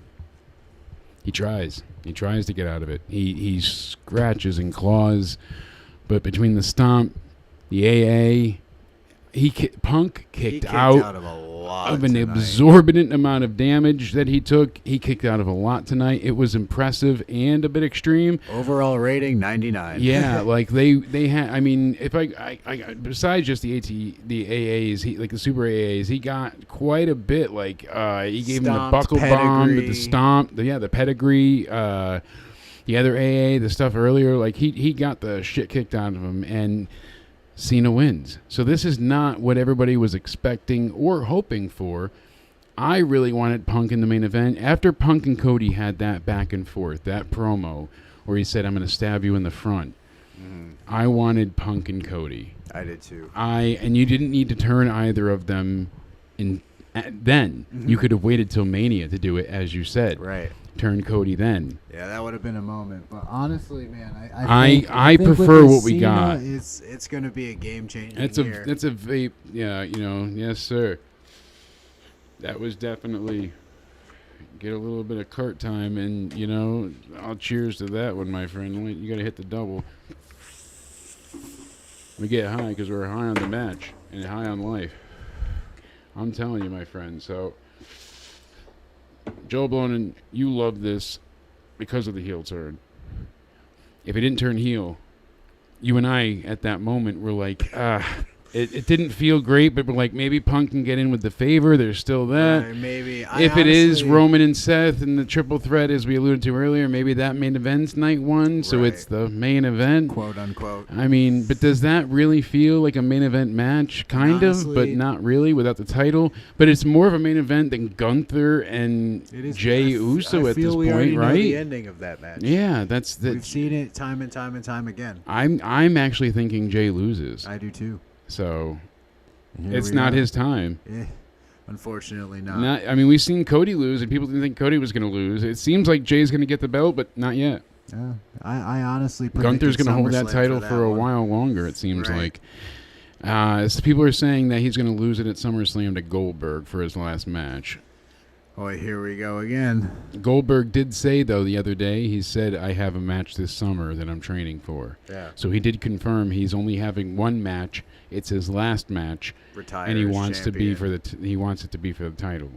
He tries to get out of it. He scratches and claws, but between the stomp, the AA, Punk kicked out of a lot of an tonight. exorbitant amount of damage that he took. He kicked out of a lot tonight. It was impressive and a bit extreme. Overall rating 99. Yeah, like they had. I mean, if I besides just the AAs, the super AAs, he got quite a bit. Like he gave him the buckle bomb, the stomp, the pedigree. The other AA, the stuff earlier, like he got the shit kicked out of him, and Cena wins. So this is not what everybody was expecting or hoping for. I really wanted Punk in the main event. After Punk and Cody had that back and forth, that promo where he said, I'm going to stab you in the front, I wanted Punk and Cody. I did too. And you didn't need to turn either of them in then. You could have waited till Mania to do it, as you said. Right. Turn Cody then. Yeah, that would have been a moment. But honestly, man, I think prefer with what we Cena, got. It's going to be a game changer. That's a vape. Yeah, yes, sir. That was definitely get a little bit of cart time, and I'll cheers to that one, my friend. You got to hit the double. We get high because we're high on the match and high on life. I'm telling you, my friend. So, Joe Blonin, you love this because of the heel turn. If he didn't turn heel, you and I at that moment were like, it didn't feel great, but we're like, maybe Punk can get in with the favor. There's still that. Right, maybe. If it is Roman and Seth and the triple threat, as we alluded to earlier, maybe that main event's night one, so it's the main event. Quote, unquote. I mean, but does that really feel like a main event match? Kind Honestly, of, but not really without the title. But it's more of a main event than Gunther and Jey Uso at this point, already right? know the ending of that match. Yeah, we've seen it time and time again. I'm actually thinking Jey loses. I do too. So Here it's we not are. his time. Unfortunately not. I mean, we've seen Cody lose, and people didn't think Cody was going to lose. It seems like Jay's going to get the belt, but not yet. Yeah, I honestly Gunther's going to hold that SummerSlam title for a while longer, it seems like. So people are saying that he's going to lose it at SummerSlam to Goldberg for his last match. Oh, here we go again. Goldberg did say, though, the other day, he said, I have a match this summer that I'm training for. Yeah. So he did confirm he's only having one match. It's his last match. Retire and he as wants to be champion. he wants it to be for the title.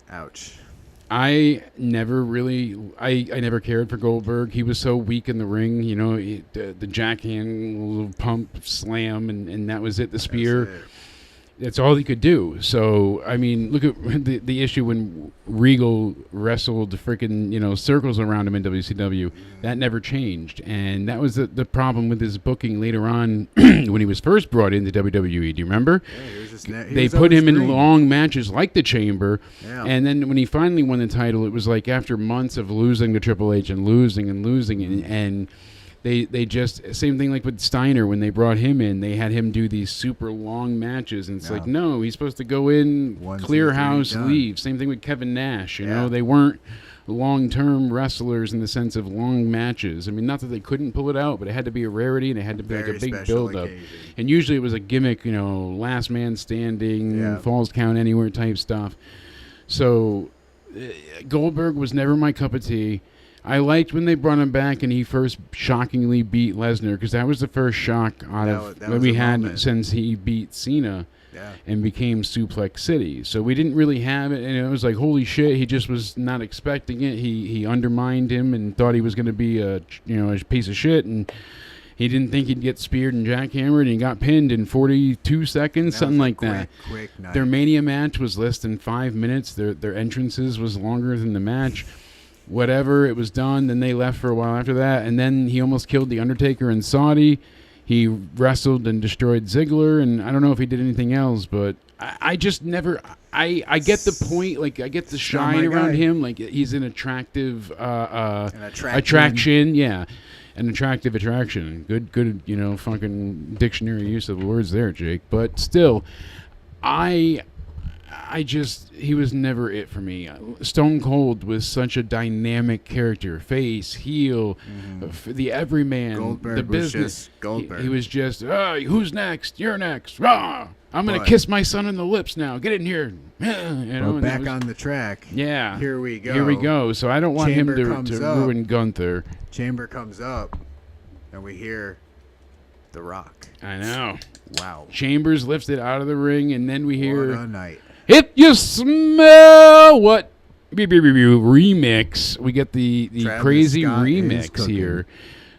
Ouch. I never cared for Goldberg. He was so weak in the ring, you know, the jackhand pump slam, and that was it, the spear. That's it. That's all he could do. So, I mean, look at the issue when Regal wrestled freaking, you know, circles around him in WCW. That never changed. And that was the problem with his booking later on when he was first brought into WWE. Do you remember? Yeah, he was just They put him in long matches like the Chamber. Yeah. And then when he finally won the title, it was like after months of losing to Triple H and losing and They just, same thing like with Steiner when they brought him in. They had him do these super long matches, and it's like, no, he's supposed to go in, 1, 2, clear 3, house, done. leave. Same thing with Kevin Nash. You Yeah. know, they weren't long-term wrestlers in the sense of long matches. I mean, not that they couldn't pull it out, but it had to be a rarity, and it had to be Very like a big special build-up. occasion. And usually it was a gimmick, you know, last man standing, Yeah. falls count anywhere type stuff. So Goldberg was never my cup of tea. I liked when they brought him back and he first shockingly beat Lesnar, because that was the first shock That that was we a had moment. since he beat Cena Yeah. and became Suplex City. So we didn't really have it, and it was like, holy shit, he just was not expecting it. He undermined him and thought he was going to be a piece of shit, and he didn't think he'd get speared and jackhammered, and he got pinned in 42 seconds, That something was a like that. Quick night. Their Mania match was less than 5 minutes. Their entrances was longer than the match. Whatever, it was done. Then they left for a while after that, and then he almost killed The Undertaker in Saudi. He wrestled and destroyed Ziggler, and I don't know if he did anything else, but I just never. I get the point. Like, I get the shine around him. Like, he's an attractive attraction. Yeah, an attractive attraction. Good. You know, fucking dictionary use of the words there, Jake. But still, he was never it for me. Stone Cold was such a dynamic character. Face, heel, the everyman, Goldberg the was business. just Goldberg. He was just, who's next? You're next. Rah! I'm going to kiss my son on the lips now. Get in here. You know, We're and back it was- on the track. Yeah. Here we go. Here we go. So I don't want Chamber him comes to up. ruin Gunther. Chamber comes up, and we hear The Rock. I know. Wow. Chambers lifts it out of the ring, and then we hear... What a night. If you smell what remix, we get the Travis crazy Scott is remix cooking. here.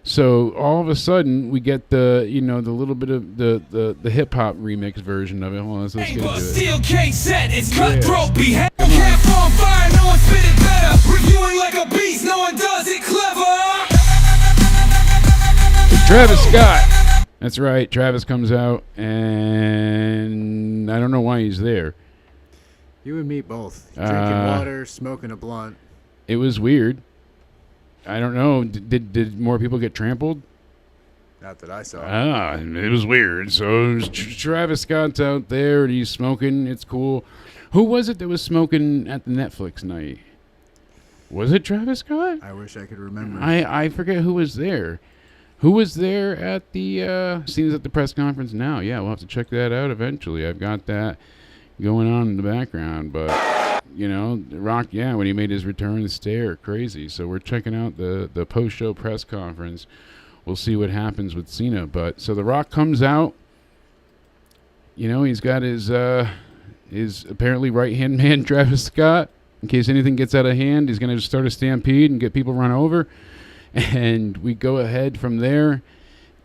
So all of a sudden we get the little bit of the hip hop remix version of it. Hold on, let's get into it. Steel cage set, it's cutthroat behavior. Can't on fire, no one spit it better. Reviewing like a beast, no one does it clever. Travis Scott. That's right. Travis comes out, and I don't know why he's there. You and me both. Drinking water, smoking a blunt. It was weird. I don't know. Did more people get trampled? Not that I saw. It was weird. So Travis Scott's out there and he's smoking. It's cool. Who was it that was smoking at the Netflix night? Was it Travis Scott? I wish I could remember. I forget who was there. Who was there at the scenes at the press conference now? Yeah, we'll have to check that out eventually. I've got that going on in the background. But, you know, The Rock, yeah, when he made his return to stare, crazy. So we're checking out the post-show press conference. We'll see what happens with Cena. But so The Rock comes out. You know, he's got his apparently right-hand man, Travis Scott. In case anything gets out of hand, he's going to just start a stampede and get people run over. And we go ahead from there.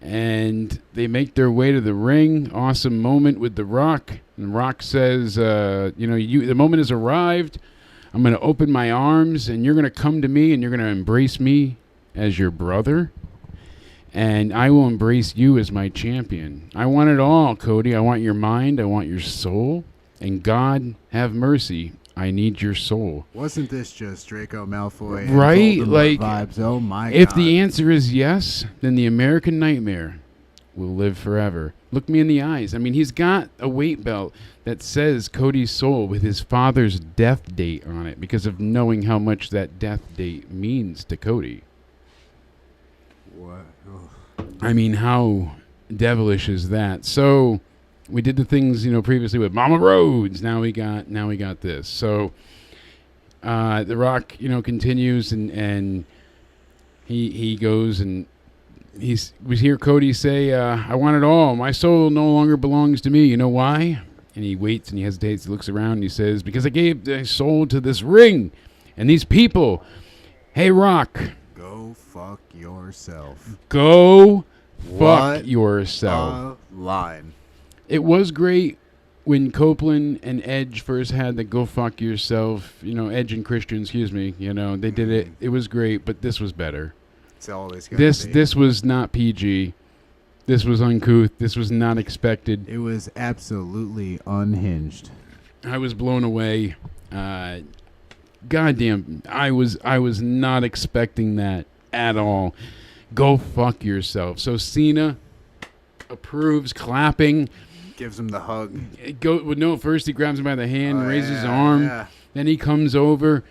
And they make their way to the ring. Awesome moment with The Rock. And Rock says, the moment has arrived. I'm going to open my arms, and you're going to come to me, and you're going to embrace me as your brother. And I will embrace you as my champion. I want it all, Cody. I want your mind. I want your soul. And God, have mercy. I need your soul. Wasn't this just Draco Malfoy and Right? Voldemort Like, vibes? Oh my God. if the answer is yes, then the American Nightmare will live forever. Look me in the eyes. I mean, he's got a weight belt that says Cody's soul with his father's death date on it because of knowing how much that death date means to Cody. What? Oh. I mean, how devilish is that? So we did the things, previously with Mama Rhodes. Now we got this. So The Rock, continues and he goes and we hear Cody say, I want it all. My soul no longer belongs to me. You know why? And he waits and he hesitates. He looks around and he says, because I gave my soul to this ring and these people. Hey, Rock. Go fuck yourself. Go fuck What yourself. a line. It was great when Copeland and Edge first had the go fuck yourself, Edge and Christian, excuse me, they did it. It was great, but this was better. It's always gonna be. This was not PG. This was uncouth. This was not expected. It was absolutely unhinged. I was blown away. Goddamn, I was not expecting that at all. Go fuck yourself. So Cena approves, clapping. Gives him the hug. First he grabs him by the hand, raises his yeah, arm. yeah. Then he comes over,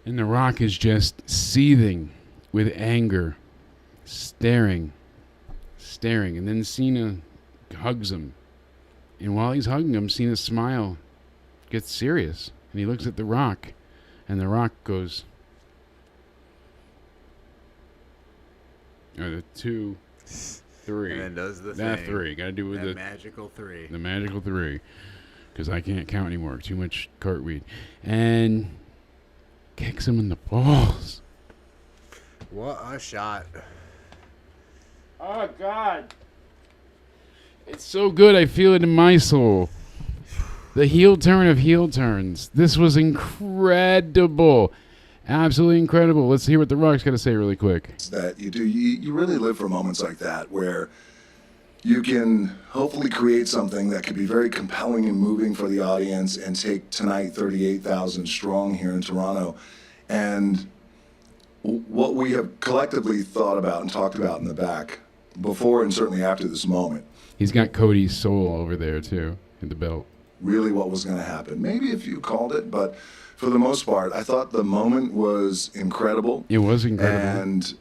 and The Rock is just seething with anger, staring. And then Cena hugs him. And while he's hugging him, Cena's smile gets serious. And he looks at The Rock, and The Rock goes, 2, 3. And then does the that thing. 3. Got to do with That the magical 3. the magical 3, because I can't count anymore. Too much cartweed. And kicks him in the balls. What a shot. Oh, God. It's so good. I feel it in my soul. The heel turn of heel turns. This was incredible. Absolutely incredible. Let's hear what The Rock's got to say really quick. That you really live for moments like that where you can hopefully create something that could be very compelling and moving for the audience and take tonight 38,000 strong here in Toronto. And what we have collectively thought about and talked about in the back before and certainly after this moment, He's got Cody's soul over there, too, in the belt. really what was going to happen. Maybe if you called it, but for the most part, I thought the moment was incredible. It was incredible. And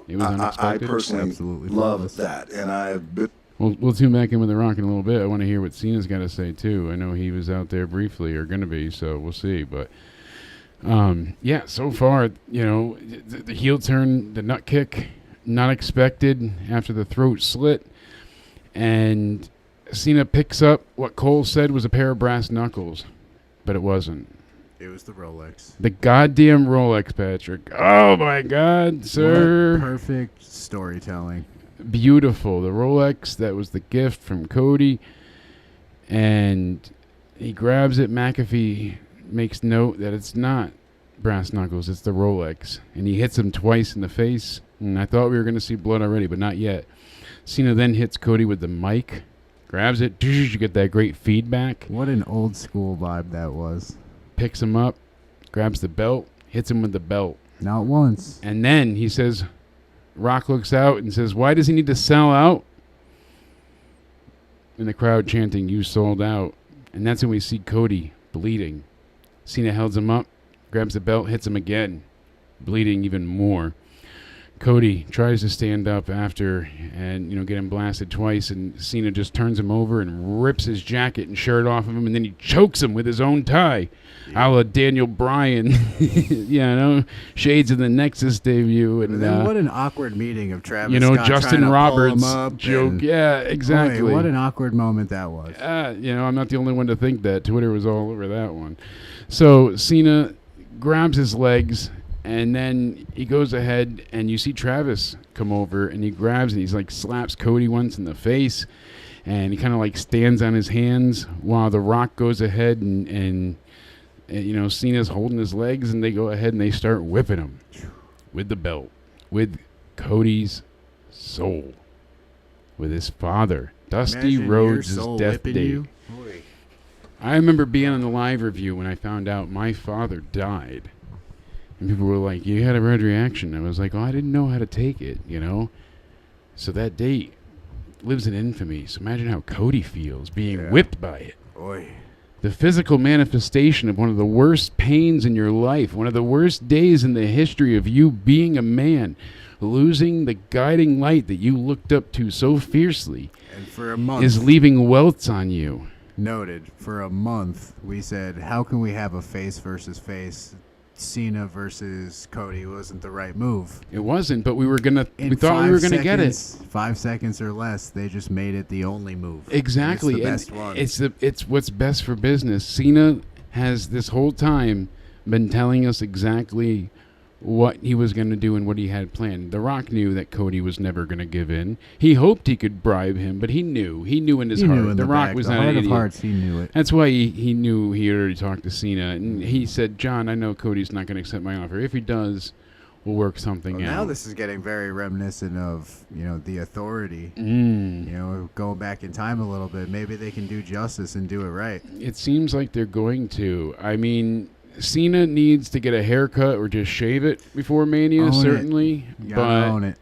It was I unexpected. personally Absolutely love flawless. that. And I've been We'll tune back in with The Rock in a little bit. I want to hear what Cena's got to say, too. I know he was out there briefly, or going to be, so we'll see. But, yeah, so far, the heel turn, the nut kick, not expected after the throat slit. And Cena picks up what Cole said was a pair of brass knuckles, but it wasn't. It was the Rolex. The goddamn Rolex, Patrick. Oh, my God, sir. What perfect storytelling. Beautiful. The Rolex, that was the gift from Cody. And he grabs it. McAfee makes note that it's not brass knuckles, it's the Rolex. And he hits him twice in the face. And I thought we were going to see blood already, but not yet. Cena then hits Cody with the mic, grabs it, you get that great feedback, What an old school vibe that was. picks him up, grabs the belt, hits him with the belt. Not once. And then he says, Rock looks out and says, why does he need to sell out? And the crowd chanting, you sold out. And that's when we see Cody bleeding. Cena holds him up, grabs the belt, hits him again, bleeding even more. Cody tries to stand up after and, get him blasted twice, and Cena just turns him over and rips his jacket and shirt off of him, and then he chokes him with his own tie, a la Daniel Bryan. Shades of the Nexus debut. And Then what an awkward meeting of Travis Scott Justin trying to pull Roberts him up joke. and- Yeah, exactly. Boy, what an awkward moment that was. I'm not the only one to think that. Twitter was all over that one. So Cena grabs his legs, and then he goes ahead, and you see Travis come over, and he grabs and he's like slaps Cody once in the face, and he kind of like stands on his hands while The Rock goes ahead and Cena's holding his legs, and they go ahead and they start whipping him with the belt, with Cody's soul, with his father, Dusty Imagine Rhodes' your soul death whipping date. you. I remember being on the live review when I found out my father died. And people were like, you had a red reaction. I was like, I didn't know how to take it, So that date lives in infamy. So imagine how Cody feels being whipped by it. Oy. The physical manifestation of one of the worst pains in your life, one of the worst days in the history of you being a man, losing the guiding light that you looked up to so fiercely, And for a month, is leaving welts on you. noted, for a month, we said, how can we have a face versus face Cena versus Cody wasn't the right move. It wasn't, but we thought we five were gonna get it. 5 seconds or less, they just made it the only move. Exactly, And it's the best one. It's what's best for business. Cena has this whole time been telling us exactly what he was going to do and what he had planned. The Rock knew that Cody was never going to give in. He hoped he could bribe him, but he knew in his heart. The Rock was not an idiot. Heart of hearts, he knew it. That's why he knew he already talked to Cena, and he said, "John, I know Cody's not going to accept my offer. If he does, we'll work something out." Now this is getting very reminiscent of the Authority. Go back in time a little bit. Maybe they can do justice and do it right. It seems like they're going to. I mean, Cena needs to get a haircut or just shave it before Mania, certainly. You gotta own it.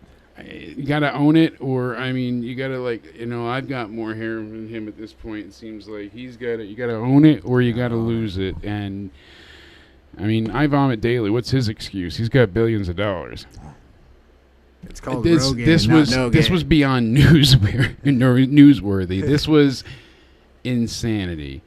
You gotta own it, or I mean, you gotta I've got more hair than him at this point. It seems like you gotta own it, or you gotta lose it. And I mean, I vomit daily. What's his excuse? He's got billions of dollars. It's called this Rogaine, this was beyond newsworthy. This was insanity.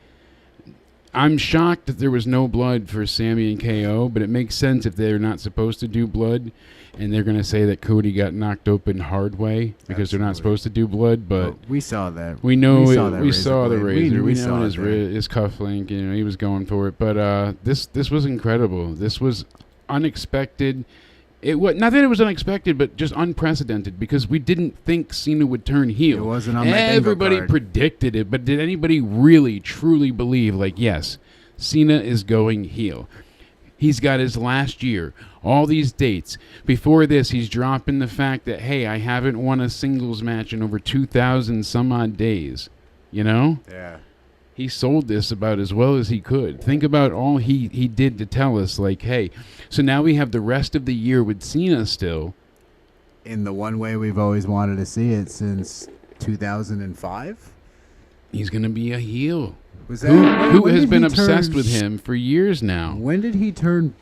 I'm shocked that there was no blood for Sammy and KO, but it makes sense if they're not supposed to do blood, and they're going to say that Cody got knocked open hard way because they're not supposed to do blood. But we saw that. We know we saw the razor. We know his his cufflink. He was going for it. But this was incredible. This was unexpected. Not that it was unexpected, but just unprecedented, because we didn't think Cena would turn heel. It wasn't on my bingo Everybody card. predicted it, but did anybody really, truly believe, yes, Cena is going heel? He's got his last year, all these dates. Before this, he's dropping the fact that, hey, I haven't won a singles match in over 2,000 some odd days. Yeah. He sold this about as well as he could. Think about all he did to tell us, hey, so now we have the rest of the year with Cena still. In the one way we've always wanted to see it since 2005? He's going to be a heel. Was that Who when has did been he obsessed turn- with him for years now? When did he turn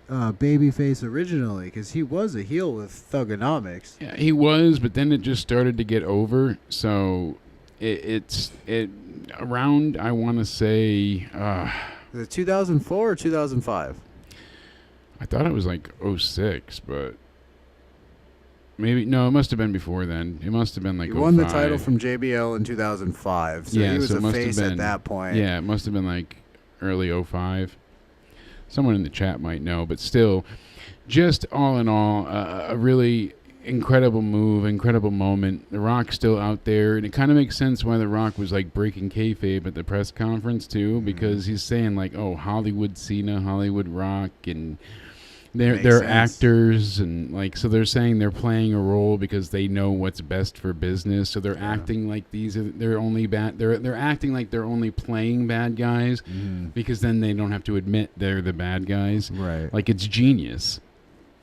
babyface originally? Because he was a heel with Thugonomics. Yeah, he was, but then it just started to get over. So it's around, I want to say, Was it 2004 or 2005? I thought it was 06, but maybe, no, it must have been before then. It must have been He won the 05. title from JBL in 2005, so he was so it a must have face been, at that point. Yeah, it must have been early 05. Someone in the chat might know, but still, just all in all, a really incredible move, incredible moment. The Rock's still out there, and it kind of makes sense why The Rock was breaking kayfabe at the press conference too, because he's saying oh, Hollywood Cena, Hollywood Rock, and they're actors, and so they're saying they're playing a role because they know what's best for business. So they're acting like they're only bad. They're acting like they're only playing bad guys, because then they don't have to admit they're the bad guys. Right. It's genius.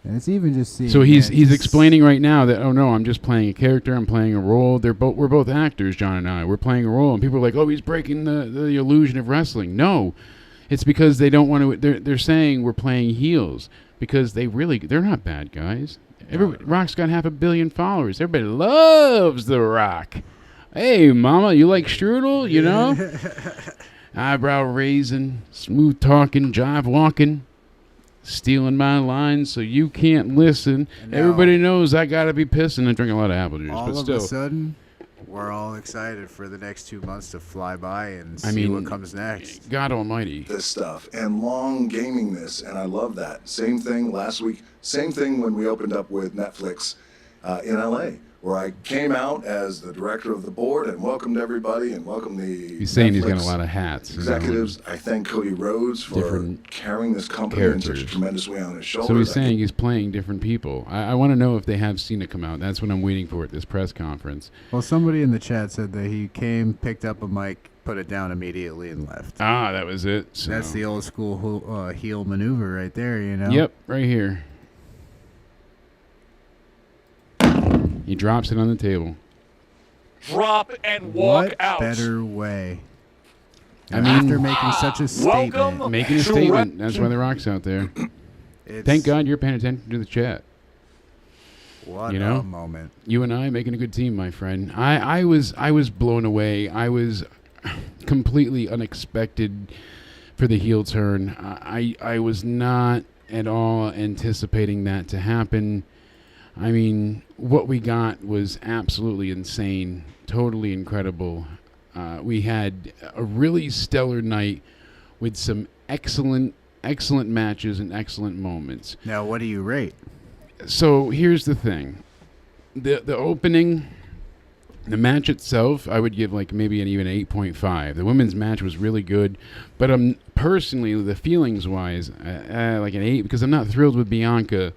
And it's even just seeing. So he's explaining right now that, oh no, I'm just playing a character, I'm playing a role. We're both actors, John and I. We're playing a role, and people are like, oh, he's breaking the illusion of wrestling. No, it's because they don't want to. They're saying we're playing heels because they're not bad guys. Rock's got 500 million followers. Everybody loves The Rock. Hey, mama, you like strudel? Eyebrow raising, smooth talking, jive walking. Stealing my lines so you can't listen. Everybody knows I gotta be pissing and drink a lot of apple juice. All but of still, a sudden, we're all excited for the next 2 months to fly by and see what comes next. God Almighty, this stuff and long gaming this, and I love that. Same thing last week. Same thing when we opened up with Netflix in LA, where I came out as the director of the board and welcomed everybody and welcomed the he's saying he's Netflix got a lot of hats. executives. I thank Cody Rhodes for Different carrying this company in such a characters. tremendous way on his shoulders. So he's saying he's playing different people. I want to know if they have Cena come out. That's what I'm waiting for at this press conference. Well, somebody in the chat said that he came, picked up a mic, put it down immediately, and left. Ah, that was it. So. That's the old school heel maneuver right there, Yep, right here. He drops it on the table. Drop and walk What out. better way? After making such a statement, Welcome. Making a statement. That's why The Rock's out there. Thank God you're paying attention to the chat. What You know? a moment. You and I making a good team, my friend. I was blown away. I was completely unexpected for the heel turn. I was not at all anticipating that to happen. I mean, what we got was absolutely insane, totally incredible. We had a really stellar night with some excellent matches and excellent moments. Now, what do you rate? So here's the thing. The opening, the match itself, I would give like maybe even 8.5. The women's match was really good, but personally, the feelings-wise, like an 8, because I'm not thrilled with Bianca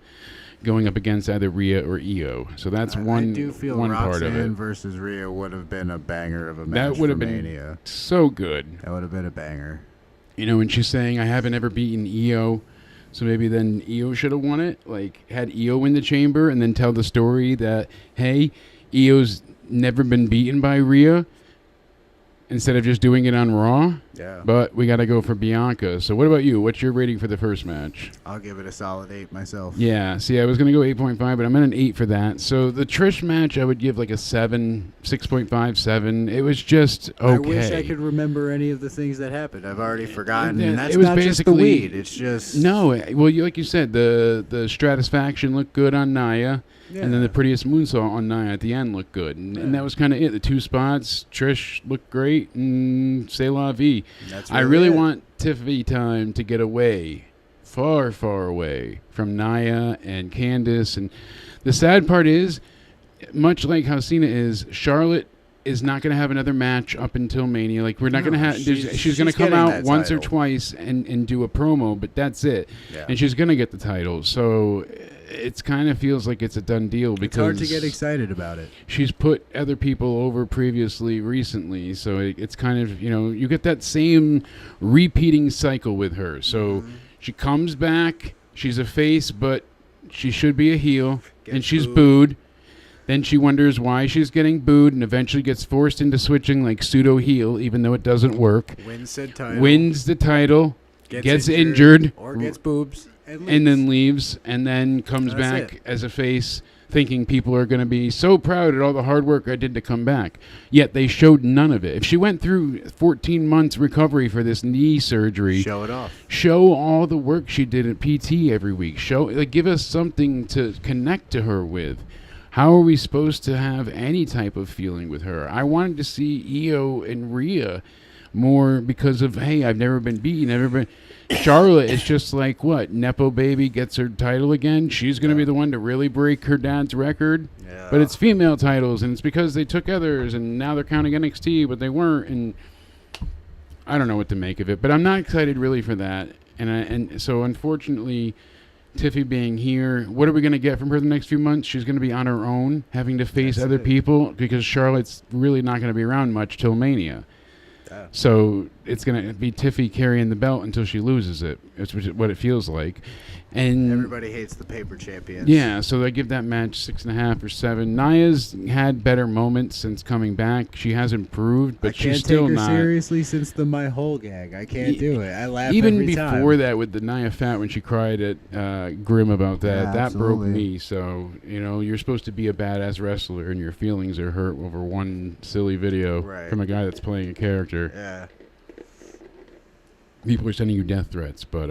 going up against either Rhea or Io. So that's one I do feel one Roxanne part of it. versus Rhea would have been a banger of a match. That would have for been Mania. so good. That would have been a banger. You know, and she's saying, I haven't ever beaten Io, so maybe then Io should have won it. Like, had Io in the chamber and then tell the story that, hey, Io's never been beaten by Rhea, instead of just doing it on Raw. Yeah. But we got to go for Bianca. So what about you? What's your rating for the first match? I'll give it a solid 8 myself. Yeah, see, I was going to go 8.5, but I'm at an 8 for that. So the Trish match, I would give like a 7, 6.5, 7. It was just okay. I wish I could remember any of the things that happened. I've already forgotten. Yeah, And that's it was not just the basically- weed. It's just... No, well, like you said, the Stratusfaction looked good on Nia, and then the prettiest moonsault on Nia at the end looked good. And that was kind of it. The two spots, Trish looked great, and c'est la vie. That's I really it. want Tiffany time to get away, far, far away from Nia and Candice. And the sad part is, much like how Cena is, Charlotte is not going to have another match up until Mania. Like, we're not going to have... She's going to come getting out that once or title. twice and do a promo, but that's it. Yeah. And she's going to get the title. So it's kind of feels like it's a done deal because... It's hard to get excited about it. she's put other people over recently, so it's kind of, you know, you get that same repeating cycle with her. So she comes back, she's a face, but she should be a heel, and she's booed. Then she wonders why she's getting booed and eventually gets forced into switching like pseudo heel, even though it doesn't work. Wins said title. Wins the title, gets injured, Or gets boobs. and then leaves, and then comes That's back it. as a face, thinking people are going to be so proud at all the hard work I did to come back. Yet they showed none of it. If she went through 14 months recovery for this knee surgery, Show it off. show all the work she did at PT every week. Give us something to connect to her with. How are we supposed to have any type of feeling with her? I wanted to see Io and Rhea more because of, hey, I've never been beaten, Charlotte is just like, what, Nepo baby gets her title again? She's going to be the one to really break her dad's record? Yeah. But it's female titles, and it's because they took others, and now they're counting NXT, but they weren't, and I don't know what to make of it. But I'm not excited really for that. And so, unfortunately, Tiffy being here, what are we going to get from her the next few months? She's going to be on her own, having to face other people, because Charlotte's really not going to be around much till Mania. Yeah. So it's going to be Tiffy carrying the belt until she loses it. It's what it feels like. And Everybody hates the paper champions. yeah, so I give that match 6.5 or 7. Nia's had better moments since coming back. She has improved, but I she's can't still take her not. seriously since the My Whole gag. I can't do it. I laugh Even every before time. that, with the Nia Fat when she cried at Grimm about that, Yeah, that broke absolutely. me. So you're supposed to be a badass wrestler, and your feelings are hurt over one silly video Right. from a guy that's playing a character. Yeah. People are sending you death threats, but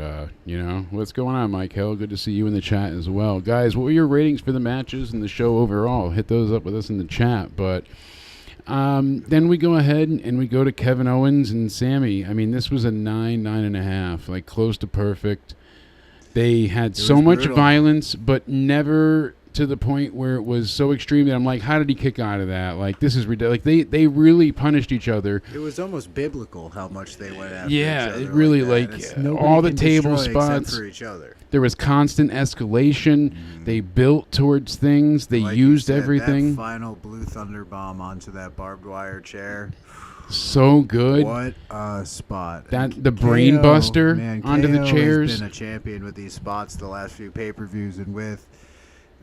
what's going on, Mike Hill? Good to see you in the chat as well, guys. What were your ratings for the matches and the show overall? Hit those up with us in the chat. But then we go ahead and we go to Kevin Owens and Sammy. I mean, this was a 9.5, like close to perfect. They had so was much brutal. violence, but never to the point where it was so extreme that I'm like, how did he kick out of that? Like, this is ridiculous. Like, they really punished each other. It was almost biblical how much they went after Yeah, each other it really, that. like, And it's nobody all the can table destroy except spots. for each other. There was constant escalation. They built towards things. They Like you used said, everything. That final blue thunder bomb onto that barbed wire chair. So good. What a spot. The brain buster man, onto the KO chairs. has been a champion with these spots the last few pay-per-views, and with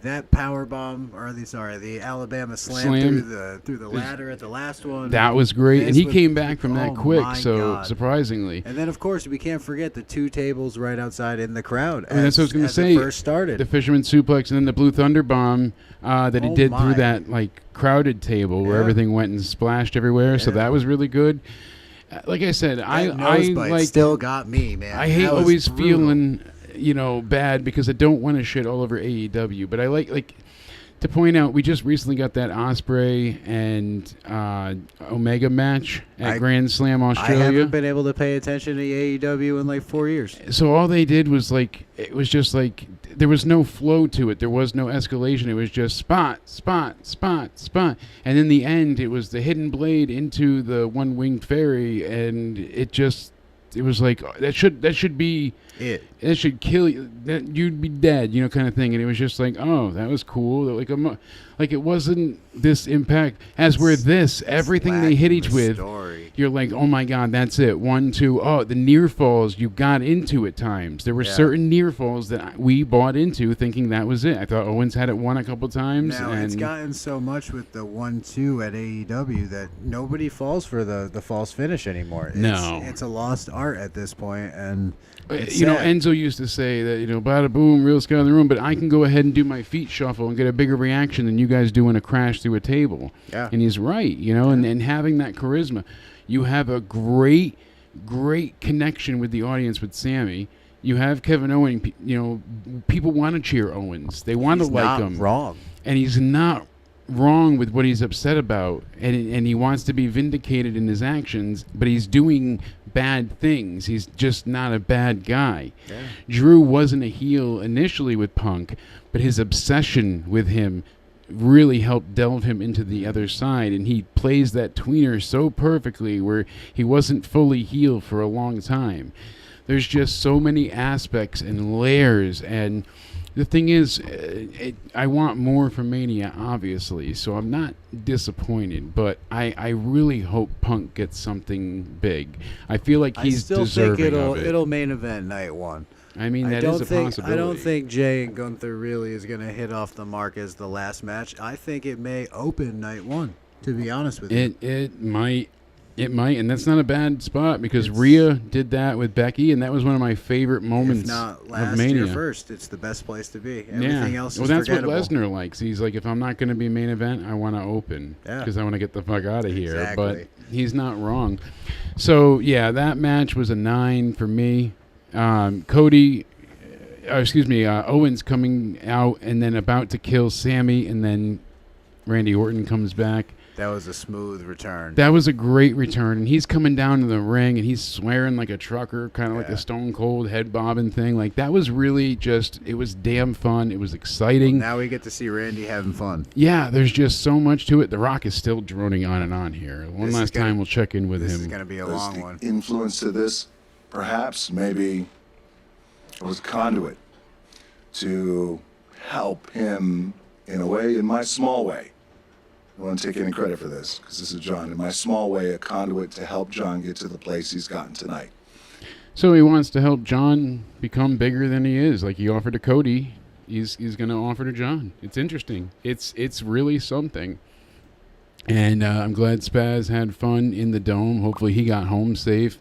that power bomb, the Alabama slam through the ladder at the last one. That was great. And This he was- came back from that oh quick, my so God. surprisingly. And then, of course, we can't forget the two tables right outside in the crowd. I mean, that's what I was going to as say. It first started. The Fisherman Suplex and then the Blue Thunder Bomb that he Oh did my. through that like crowded table where Yeah. everything went and splashed everywhere. So Yeah. that was really good. Like I said, I That nose bite like still got me, man. I hate That was always brutal. feeling, bad because I don't want to shit all over AEW, but I like to point out we just recently got that Ospreay and Omega match at Grand Slam Australia. I haven't been able to pay attention to AEW in like 4 years. So all they did was it was just like there was no flow to it. There was no escalation. It was just spot, and in the end it was the hidden blade into the one-winged fairy, and it was like that should be it. That should kill you. That you'd be dead, kind of thing. And it was just like, oh, that was cool. Like it wasn't this impact. As where everything they hit each with, you're like, oh my god, that's it. 1, 2. Oh, the near falls you got into at times. There were certain near falls that we bought into, thinking that was it. I thought Owens had it won a couple times. Now it's gotten so much with the 1-2 at AEW that nobody falls for the false finish anymore. It's a lost art at this point, and. Enzo used to say that, bada boom, real sky in the room, but I can go ahead and do my feet shuffle and get a bigger reaction than you guys do in a crash through a table. Yeah. And he's right, and having that charisma. You have a great connection with the audience with Sammy. You have Kevin Owens, people want to cheer Owens. They want to like him. He's not wrong. And he's not wrong with what he's upset about, and he wants to be vindicated in his actions, but he's doing bad things. He's just not a bad guy. Yeah. Drew wasn't a heel initially with Punk, but his obsession with him really helped delve him into the other side, and he plays that tweener so perfectly where he wasn't fully heel for a long time. There's just so many aspects and layers, and the thing is, I want more from Mania, obviously, so I'm not disappointed, but I really hope Punk gets something big. I feel like he's deserving of it. It'll main event night 1. I mean, that is a possibility. I don't think Jay and Gunther really is going to hit off the mark as the last match. I think it may open night 1, to be honest with you. It might. It might, and that's not a bad spot because Rhea did that with Becky, and that was one of my favorite moments if not of last Mania. Year first, it's the best place to be. Everything else is that's forgettable. What Lesnar likes. He's like, if I'm not going to be main event, I want to open because I want to get the fuck out of here. Exactly. But he's not wrong. So, that match was a 9 for me. Cody, Owens coming out and then about to kill Sammy, and then Randy Orton comes back. That was a smooth return. That was a great return, and he's coming down to the ring, and he's swearing like a trucker, kind of like a Stone Cold head bobbing thing. Like, that was really it was damn fun. It was exciting. Well, now we get to see Randy having fun. Yeah, there's just so much to it. The Rock is still droning on and on here. One last time we'll check in with him. This is going to be a long one. Influence to this, perhaps, maybe it was a conduit to help him in a way, in my small way. I don't want to take any credit for this because this is John. In my small way, a conduit to help John get to the place he's gotten tonight. So he wants to help John become bigger than he is. Like he offered to Cody, he's going to offer to John. It's interesting. It's really something. And I'm glad Spaz had fun in the Dome. Hopefully he got home safe.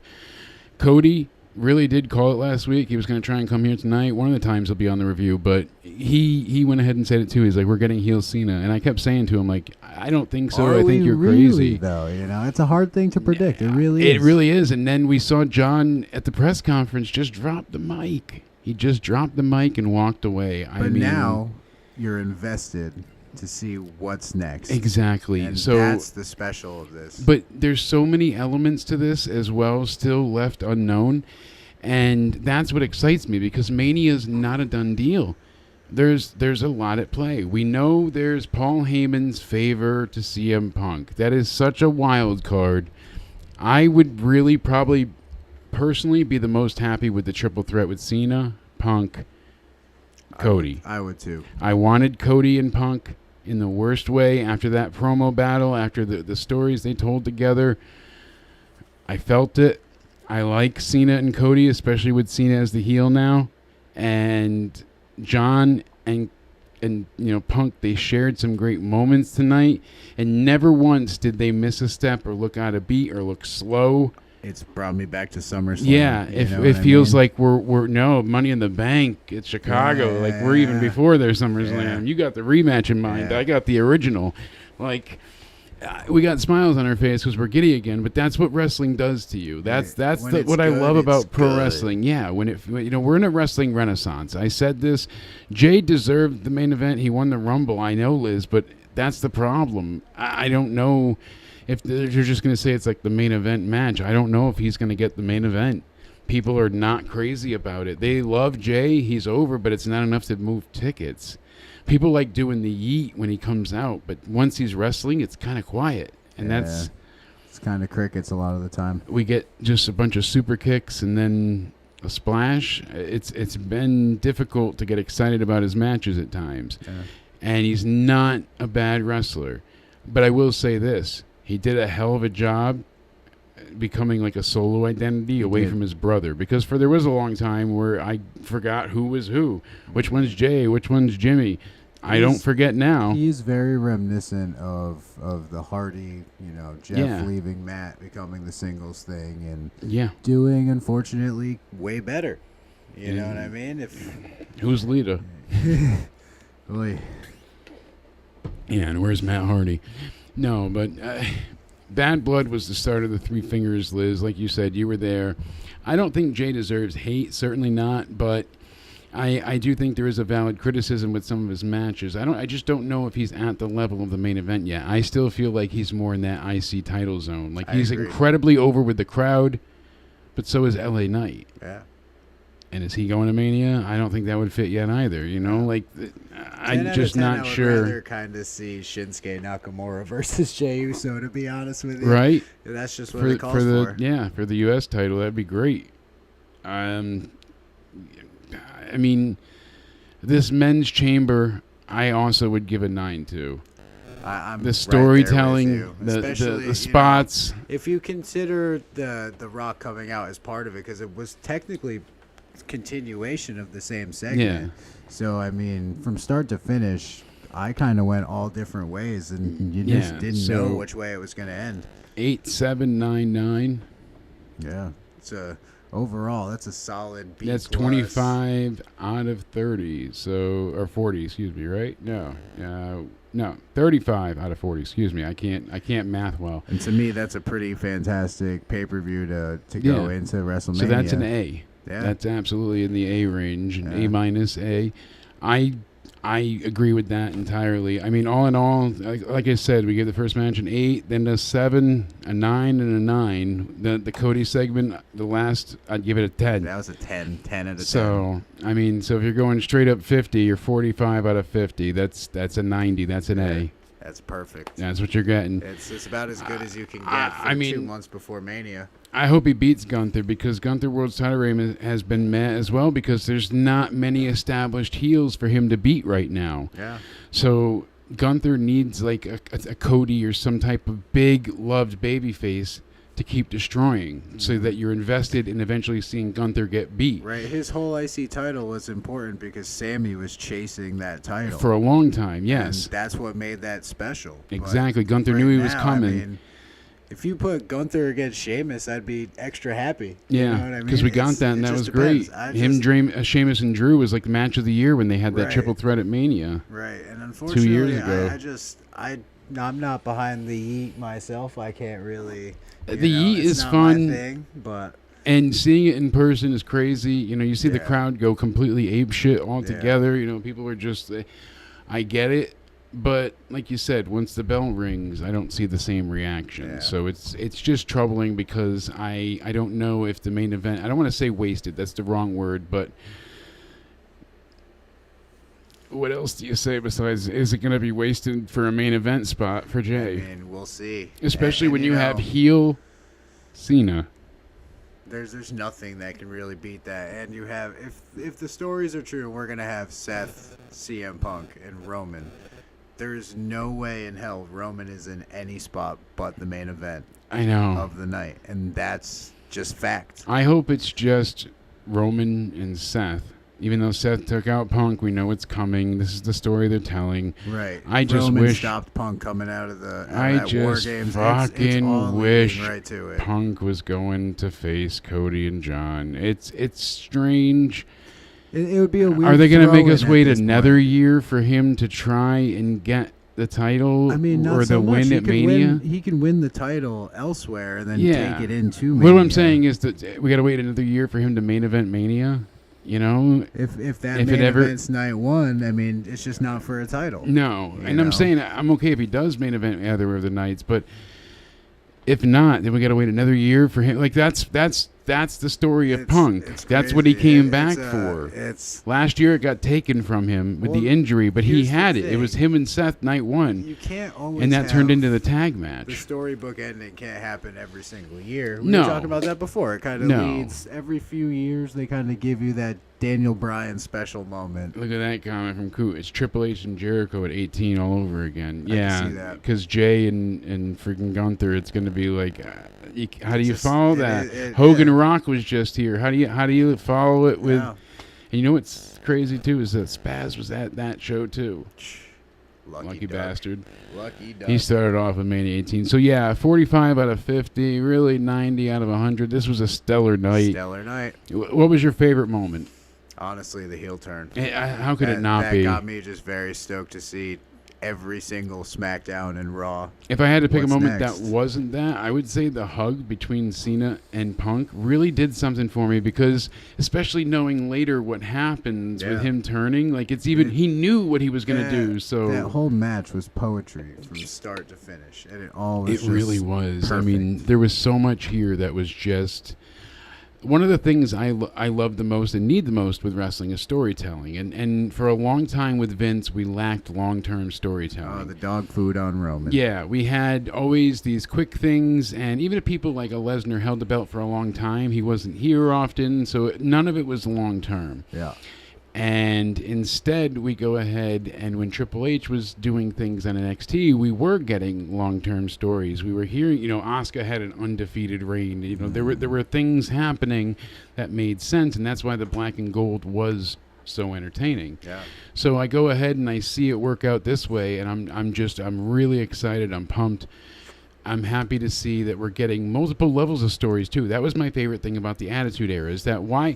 Cody really did call it last week. He was going to try and come here tonight. One of the times he'll be on the review, but he went ahead and said it too. He's like, we're getting heel Cena. And I kept saying to him, like, I don't think so. I think you're crazy. Though, it's a hard thing to predict. It really is. It really is. And then we saw John at the press conference just drop the mic. He just dropped the mic and walked away. But now you're invested to see what's next. Exactly. And so that's the special of this. But there's so many elements to this as well, still left unknown. And that's what excites me because Mania is not a done deal. There's a lot at play. We know there's Paul Heyman's favor to CM Punk. That is such a wild card. I would really probably personally be the most happy with the triple threat with Cena, Punk, Cody. I would too. I wanted Cody and Punk in the worst way after that promo battle, after the stories they told together. I felt it. I like Cena and Cody, especially with Cena as the heel now. And John and Punk, they shared some great moments tonight. And never once did they miss a step or look out of beat or look slow. It's brought me back to SummerSlam. Yeah, it feels like we're Money in the Bank. It's Chicago. Yeah. Like we're even before their SummerSlam. Yeah. You got the rematch in mind. Yeah. I got the original. Like we got smiles on our face because we're giddy again, but that's what wrestling does to you. That's When it's what I good, love it's about pro good. wrestling. Yeah, we're in a wrestling renaissance. I said this. Jay deserved the main event. He won the Rumble. I know, Liz, but that's the problem. I don't know if you're just going to say it's like the main event match. I don't know if he's going to get the main event. People are not crazy about it. They love Jay. He's over, but it's not enough to move tickets. People like doing the yeet when he comes out, but once he's wrestling, it's kind of quiet. And it's kind of crickets a lot of the time. we get just a bunch of super kicks and then a splash. It's been difficult to get excited about his matches at times. Yeah. And he's not a bad wrestler. But I will say this. He did a hell of a job becoming like a solo identity away did. from his brother, because there was a long time where I forgot who was who, which one's Jay, which one's Jimmy. I don't forget now. He's very reminiscent of the Hardy, Jeff Yeah. leaving Matt, becoming the singles thing, and Yeah. doing, unfortunately, way better. You know what I mean? Who's Lita? Boy, Yeah, and where's Matt Hardy? No, but Bad Blood was the start of the Three Fingers, Liz. Like you said, you were there. I don't think Jay deserves hate, certainly not, but I do think there is a valid criticism with some of his matches. I just don't know if he's at the level of the main event yet. I still feel like he's more in that IC title zone. Like, he's agree. incredibly over with the crowd, but so is LA Knight. yeah. And is he going to Mania? I don't think that would fit yet either. Like, 10 I'm out just of 10, not I would sure. rather kind of see Shinsuke Nakamura versus Jey Uso, to be honest with you. Right? That's just what it calls for. For the U.S. title, that'd be great. I mean, this men's chamber, I also would give a 9 to. I'm The right storytelling, there with you. Especially, the spots. If you consider the Rock coming out as part of it, because it was technically continuation of the same segment. Yeah. So, I mean, from start to finish, I kind of went all different ways, and you just Yeah, didn't know which way it was going to end. 8, 7, 9, 9. Yeah. Overall, that's a solid B+. That's 25 out of 30. Or 40, excuse me, right? No, 35 out of 40. Excuse me. I can't math well. And to me, that's a pretty fantastic pay-per-view to go into WrestleMania. So that's an A. Yeah. That's absolutely in the A range, an Yeah. A minus A. I agree with that entirely. I mean, all in all, like I said, we give the first match an 8, then a 7, a 9, and a 9. The Cody segment, the last, I'd give it a 10. That was a 10 out of 10. So, I mean, if you're going straight up 50, you're 45 out of 50. That's a 90. That's an A. That's perfect. That's what you're getting. It's about as good as you can get for I mean, 2 months before Mania. I hope he beats Gunther, because Gunther World's title reign has been met as well, because there's not many established heels for him to beat right now. Yeah. So Gunther needs like a Cody or some type of big loved babyface to keep destroying, so that you're invested in eventually seeing Gunther get beat. Right. His whole IC title was important because Sammy was chasing that title For a long time, yes. And that's what made that special. But Exactly. Gunther knew he was now, coming. I mean, if you put Gunther against Sheamus, I'd be extra happy. Yeah, You know what I mean? because we got that, and It that just was great. depends. Sheamus and Drew was like the match of the year when they had that Right. triple threat at Mania. Right. And unfortunately, 2 years ago. I'm not behind the yeet myself. I can't really. The yeet it's is not fun. My thing, but And seeing it in person is crazy. You see the Yeah. crowd go completely ape shit altogether. People are just, I get it. But like you said, once the bell rings, I don't see the same reaction. Yeah. So it's just troubling, because I don't know if the main event, I don't want to say wasted, that's the wrong word, but what else do you say besides, is it going to be wasted for a main event spot for Jay? I mean, we'll see. Especially And, when you have heel Cena. There's nothing that can really beat that. And you have, if the stories are true, we're gonna have Seth, CM Punk, and Roman. There's no way in hell Roman is in any spot but the main event I know. of the night, and that's just fact. I hope it's just Roman and Seth. Even though Seth took out Punk, we know it's coming. This is the story they're telling. Right. I just Roman wish stopped Punk coming out of the I that War just Games. fucking it's all wish leading right to it. Punk was going to face Cody and John. It's strange. It would be a weird. Are they going to make us throw-in at wait this another point. year for him to try and get the title I mean, not or so the much. win at Mania. He can win the title elsewhere and then Yeah. take it into Mania. What I'm saying is that we got to wait another year for him to main event Mania. You know, If that if main it ever- event's night one, I mean, it's just not for a title. no. You And I'm know? saying I'm okay if he does main event either of the nights, but if not, then we got to wait another year for him. Like that's the story of Punk. It's That's what he crazy. came It's, back uh, for. It's Last year it got taken from him with Well, the injury, but he here's the had it. It thing. was him and Seth night one, you can't always and that turned have- into the tag the match. storybook ending can't happen every single year. We No. were talking about that before. It kind of No. leads every few years. They kind of give you that Daniel Bryan special moment. Look at that comment from Coot. It's Triple H and Jericho at 18 all over again. I can Yeah, see that. because Jay and freaking Gunther, it's going to be like, how do you Just- follow it- that? it- Hogan yeah. Rock was just here. How do you follow it with? Yeah. And you know what's crazy too is that Spaz was at that show too. Lucky duck. bastard. Lucky duck. He started off with Mania 18. So yeah, 45 out of 50, really 90 out of 100. This was a stellar night. Stellar night. What was your favorite moment? Honestly, the heel turn. How could it That- not that be? got me just very stoked to see every single SmackDown and Raw. If I had to pick What's a moment next? that wasn't that, I would say the hug between Cena and Punk really did something for me because, especially knowing later what happens with Yeah. him turning, like it's even he knew what he was gonna That- do. So that whole match was poetry from start to finish, and it all was it just really was. perfect. I mean, there was so much here that was just. One of the things I love the most and need the most with wrestling is storytelling. And for a long time with Vince, we lacked long-term storytelling. the dog food on Roman. Yeah, we had always these quick things, and even if people like a Lesnar held the belt for a long time, he wasn't here often, so none of it was long-term. Yeah. And instead, we go ahead, and when Triple H was doing things on NXT, we were getting long-term stories. We were hearing, Asuka had an undefeated reign. There were things happening that made sense, and that's why the black and gold was so entertaining. Yeah. So I go ahead and I see it work out this way, and I'm really excited. I'm pumped. I'm happy to see that we're getting multiple levels of stories too. That was my favorite thing about the Attitude Era. Is that why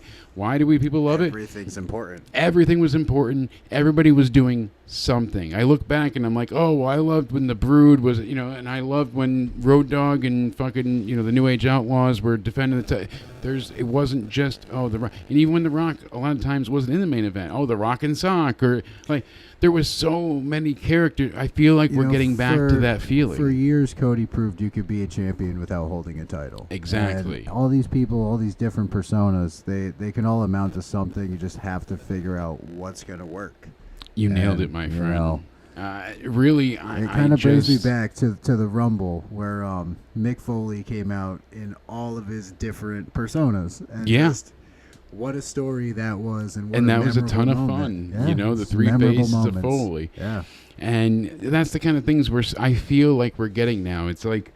do we people love it? Everything's important. Everything was important. Everybody was doing something. I look back and I'm like, oh, well, I loved when the Brood was, and I loved when Road Dogg and fucking, the New Age Outlaws were defending the. It wasn't just The Rock, and even when The Rock a lot of times wasn't in the main event. Oh, The Rock and Sock, or like there was so many characters. I feel like we're getting back to that feeling. For years, Cody proved you could be a champion without holding a title. Exactly. And all these people, all these different personas, they can all amount to something. You just have to figure out what's going to work. You nailed And, it, my you friend. know, Really, It I kind of brings me just- back to the Rumble where Mick Foley came out in all of his different personas. And Yeah. just what a story that was, and what And a that was a memorable ton of moment. fun. Yeah, The it's three memorable faces of moments. Foley. Yeah. And that's the kind of things I feel like we're getting now. It's like,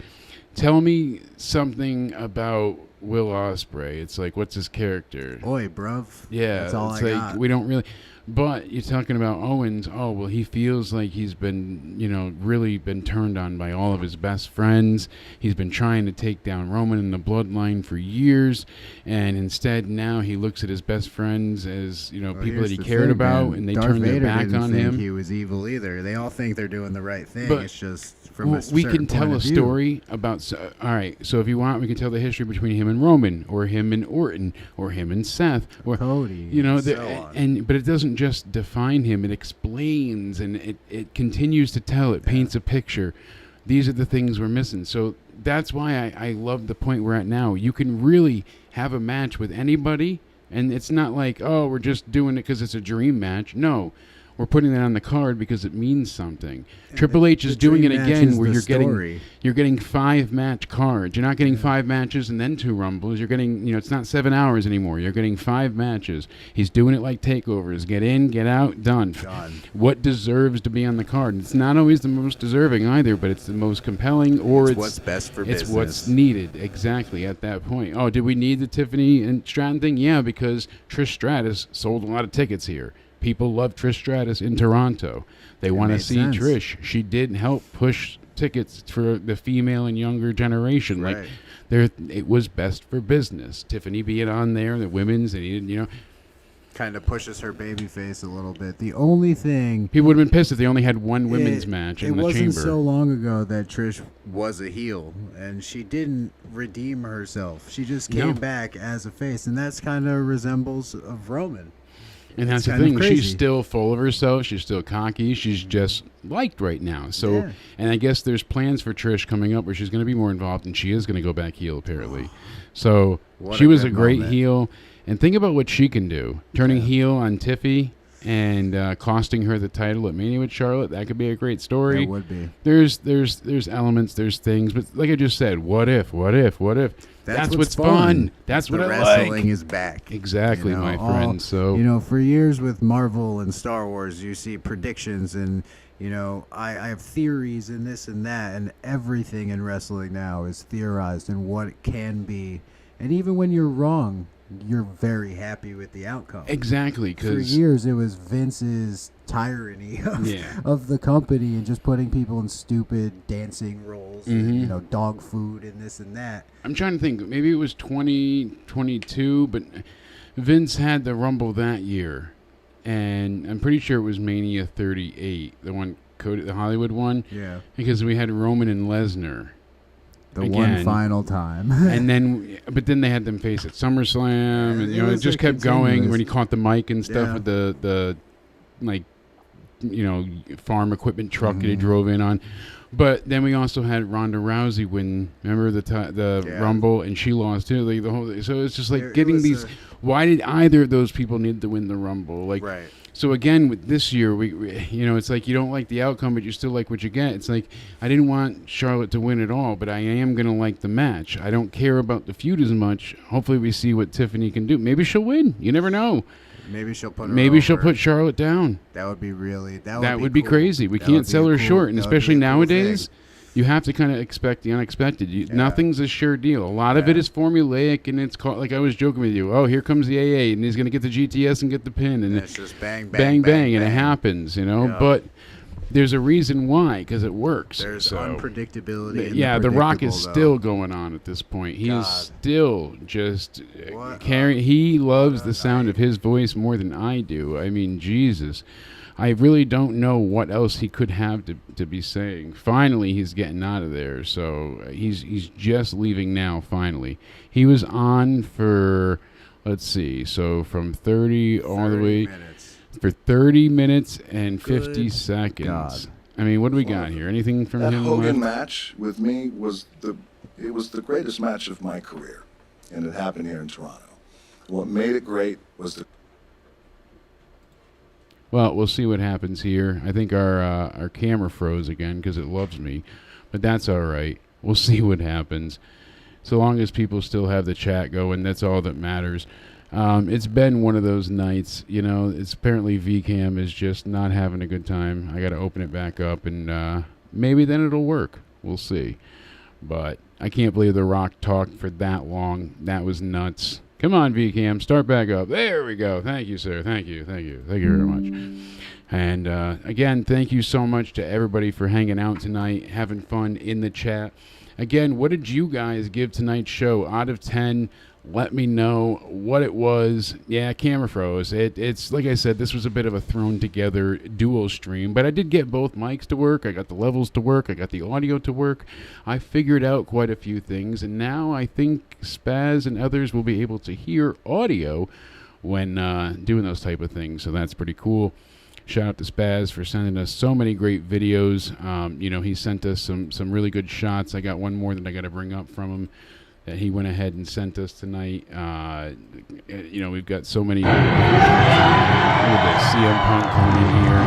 tell me something about Will Ospreay. It's like, what's his character? Boy, bruv. Yeah, That's all it's I like got. we don't really. But you're talking about Owens. Oh well, he feels like he's been, really been turned on by all of his best friends. He's been trying to take down Roman in the bloodline for years, and instead now he looks at his best friends as Well, people that here's he the cared thing, about, man. and they Darth turn their Vader back didn't on think him. He was evil either. They all think they're doing the right thing. But It's just from a we certain can tell point a of view. story about. All right, so if you want, we can tell the history between him and Roman, or him and Orton, or him and Seth, or Cody, so on. but it doesn't just define him; it explains, and it continues to tell. It paints a picture. These are the things we're missing. So that's why I love the point we're at now. You can really have a match with anybody, and it's not like, oh, we're just doing it because it's a dream match. No. We're putting that on the card because it means something. Triple H is doing it dream match again is where the you're story. getting 5 match cards. You're not getting 5 matches and then 2 rumbles. You're getting, it's not 7 hours anymore. You're getting 5 matches. He's doing it like takeovers. Get in, get out, done. What deserves to be on the card? It's not always the most deserving either, but it's the most compelling, or it's what's best for it's business. what's needed exactly at that point. Oh, did we need the Tiffany and Stratton thing? Yeah, because Trish Stratus sold a lot of tickets here. People love Trish Stratus in Toronto. They want to made see sense. Trish. She did help push tickets for the female and younger generation. Right. Like, it was best for business. Tiffany being on there, the women's, they needed, kind of pushes her baby face a little bit. The only thing... People would have been pissed if they only had one women's match in the chamber. It wasn't so long ago that Trish was a heel, and she didn't redeem herself. She just came back as a face, and that's kind of resembles of Roman. And that's the thing. She's still full of herself. She's still cocky. She's just liked right now. So, and I guess there's plans for Trish coming up where she's going to be more involved, and she is going to go back heel, apparently. So she was a great heel. And think about what she can do. Turning heel on Tiffy and costing her the title at Mania with Charlotte. That could be a great story. It would be. There's elements, there's things. But like I just said, what if? That's what's fun. That's what I like. Wrestling is back. Exactly, my friend. So for years with Marvel and Star Wars, you see predictions and I have theories and this and that, and everything in wrestling now is theorized and what it can be. And even when you're wrong, you're very happy with the outcome. Exactly, for because years it was Vince's tyranny of the company and just putting people in stupid dancing roles, and, dog food and this and that. I'm trying to think. Maybe it was 2022, but Vince had the Rumble that year, and I'm pretty sure it was Mania 38, the one, Cody, the Hollywood one. Yeah, because we had Roman and Lesnar. One final time. But then they had them face at SummerSlam, and it just kept going when he caught the mic and stuff with the farm equipment truck that he drove in on. But then we also had Ronda Rousey win. Remember the Rumble, and she lost too. Like the whole. So it's just like getting these. Why did either of those people need to win the Rumble? Like, right. So again, with this year, we it's like you don't like the outcome, but you still like what you get. It's like I didn't want Charlotte to win at all, but I am gonna like the match. I don't care about the feud as much. Hopefully, we see what Tiffany can do. Maybe she'll win. You never know. Maybe she'll put her she'll put Charlotte down. That would be really that would be crazy. We can't sell her short, and especially nowadays. You have to kind of expect the unexpected. Nothing's a sure deal. A lot of it is formulaic, and it's called, like I was joking with you. Oh, here comes the AA, and he's going to get the GTS and get the pin, and it's just bang, bang, and it happens, But there's a reason why, because it works. There's unpredictability. The Rock is still going on at this point. He's still just carrying. He loves the sound of his voice more than I do. I mean, Jesus. I really don't know what else he could have to be saying. Finally, he's getting out of there. So he's just leaving now, finally. He was on for, let's see, so from 30 all the way. For 30 minutes and 50 seconds. God. I mean, what do we got here? Anything from him? That Hogan match with me was the greatest match of my career. And it happened here in Toronto. What made it great was the... Well, we'll see what happens here. I think our camera froze again because it loves me, but that's all right. We'll see what happens. So long as people still have the chat going, that's all that matters. It's been one of those nights, it's apparently VCam is just not having a good time. I got to open it back up, and maybe then it'll work. We'll see. But I can't believe The Rock talked for that long. That was nuts. Come on, VCam, start back up. There we go. Thank you, sir. Thank you very much. And again, thank you so much to everybody for hanging out tonight, having fun in the chat. Again, what did you guys give tonight's show out of 10? Let me know what it was. Yeah, camera froze. It's like I said, this was a bit of a thrown together dual stream, but I did get both mics to work. I got the levels to work. I got the audio to work. I figured out quite a few things, and now I think Spaz and others will be able to hear audio when doing those type of things, so that's pretty cool. Shout out to Spaz for sending us so many great videos. He sent us some really good shots. I got one more that I got to bring up from him that he went ahead and sent us tonight. We've got so many. Look at this, CM Punk coming in here.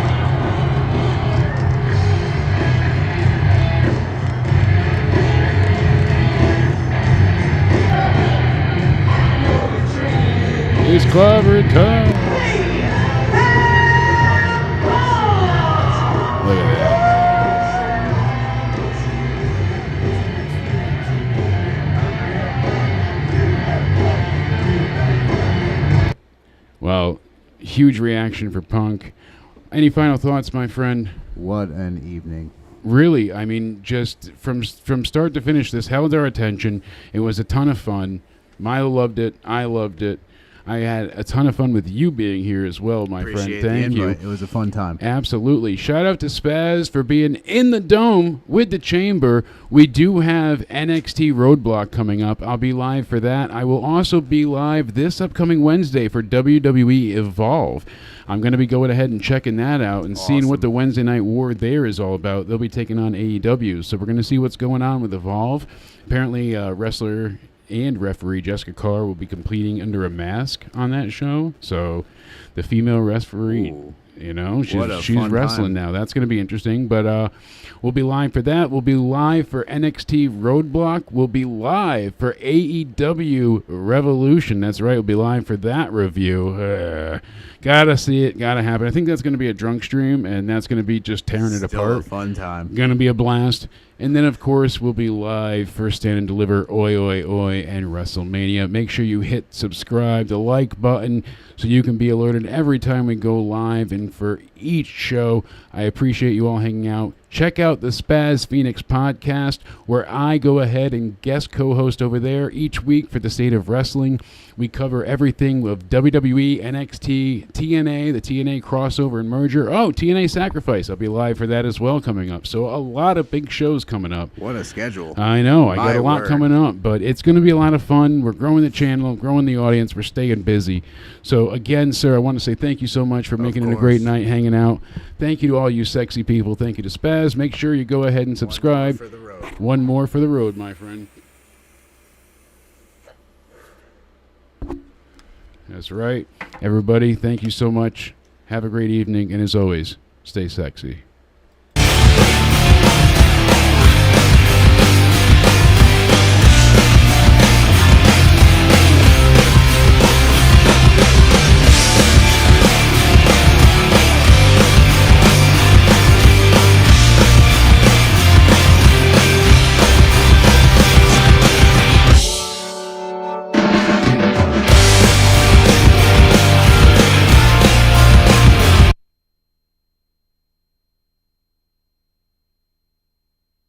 It's clever time. Look at that. Well, huge reaction for Punk. Any final thoughts, my friend? What an evening. Really, I mean, just from start to finish, this held our attention. It was a ton of fun. Milo loved it. I loved it. I had a ton of fun with you being here as well, my Appreciate friend. Thank the you. invite. It was a fun time. Absolutely. Shout out to Spaz for being in the dome with the Chamber. We do have NXT Roadblock coming up. I'll be live for that. I will also be live this upcoming Wednesday for WWE Evolve. I'm going to be going ahead and checking that out and seeing what the Wednesday Night War there is all about. They'll be taking on AEW. So we're going to see what's going on with Evolve. Apparently, wrestler and referee Jessica Carr will be competing under a mask on that show. So the female referee, you know, she's wrestling now. That's going to be interesting. But we'll be live for that. We'll be live for NXT Roadblock. We'll be live for AEW Revolution. That's right. We'll be live for that review. Gotta see it. Gotta happen. I think that's going to be a drunk stream, and that's going to be just tearing it apart. A fun time. Going to be a blast. And then, of course, we'll be live for Stand and Deliver, Oi, Oi, Oi, and WrestleMania. Make sure you hit subscribe, the like button, so you can be alerted every time we go live. And for each show, I appreciate you all hanging out. Check out the Spaz Phoenix podcast, where I go ahead and guest co-host over there each week for the State of Wrestling. We cover everything of WWE, NXT, TNA, the TNA crossover and merger. Oh, TNA Sacrifice. I'll be live for that as well coming up. So a lot of big shows coming up. What a schedule. I know. I got a lot word. coming up, but it's going to be a lot of fun. We're growing the channel, growing the audience. We're staying busy. So again, sir, I want to say thank you so much for making it a great night hanging out. Thank you to all you sexy people. Thank you to Spaz. Make sure you go ahead and subscribe. For the road. One more for the road, my friend. That's right. Everybody, thank you so much. Have a great evening. And as always, stay sexy.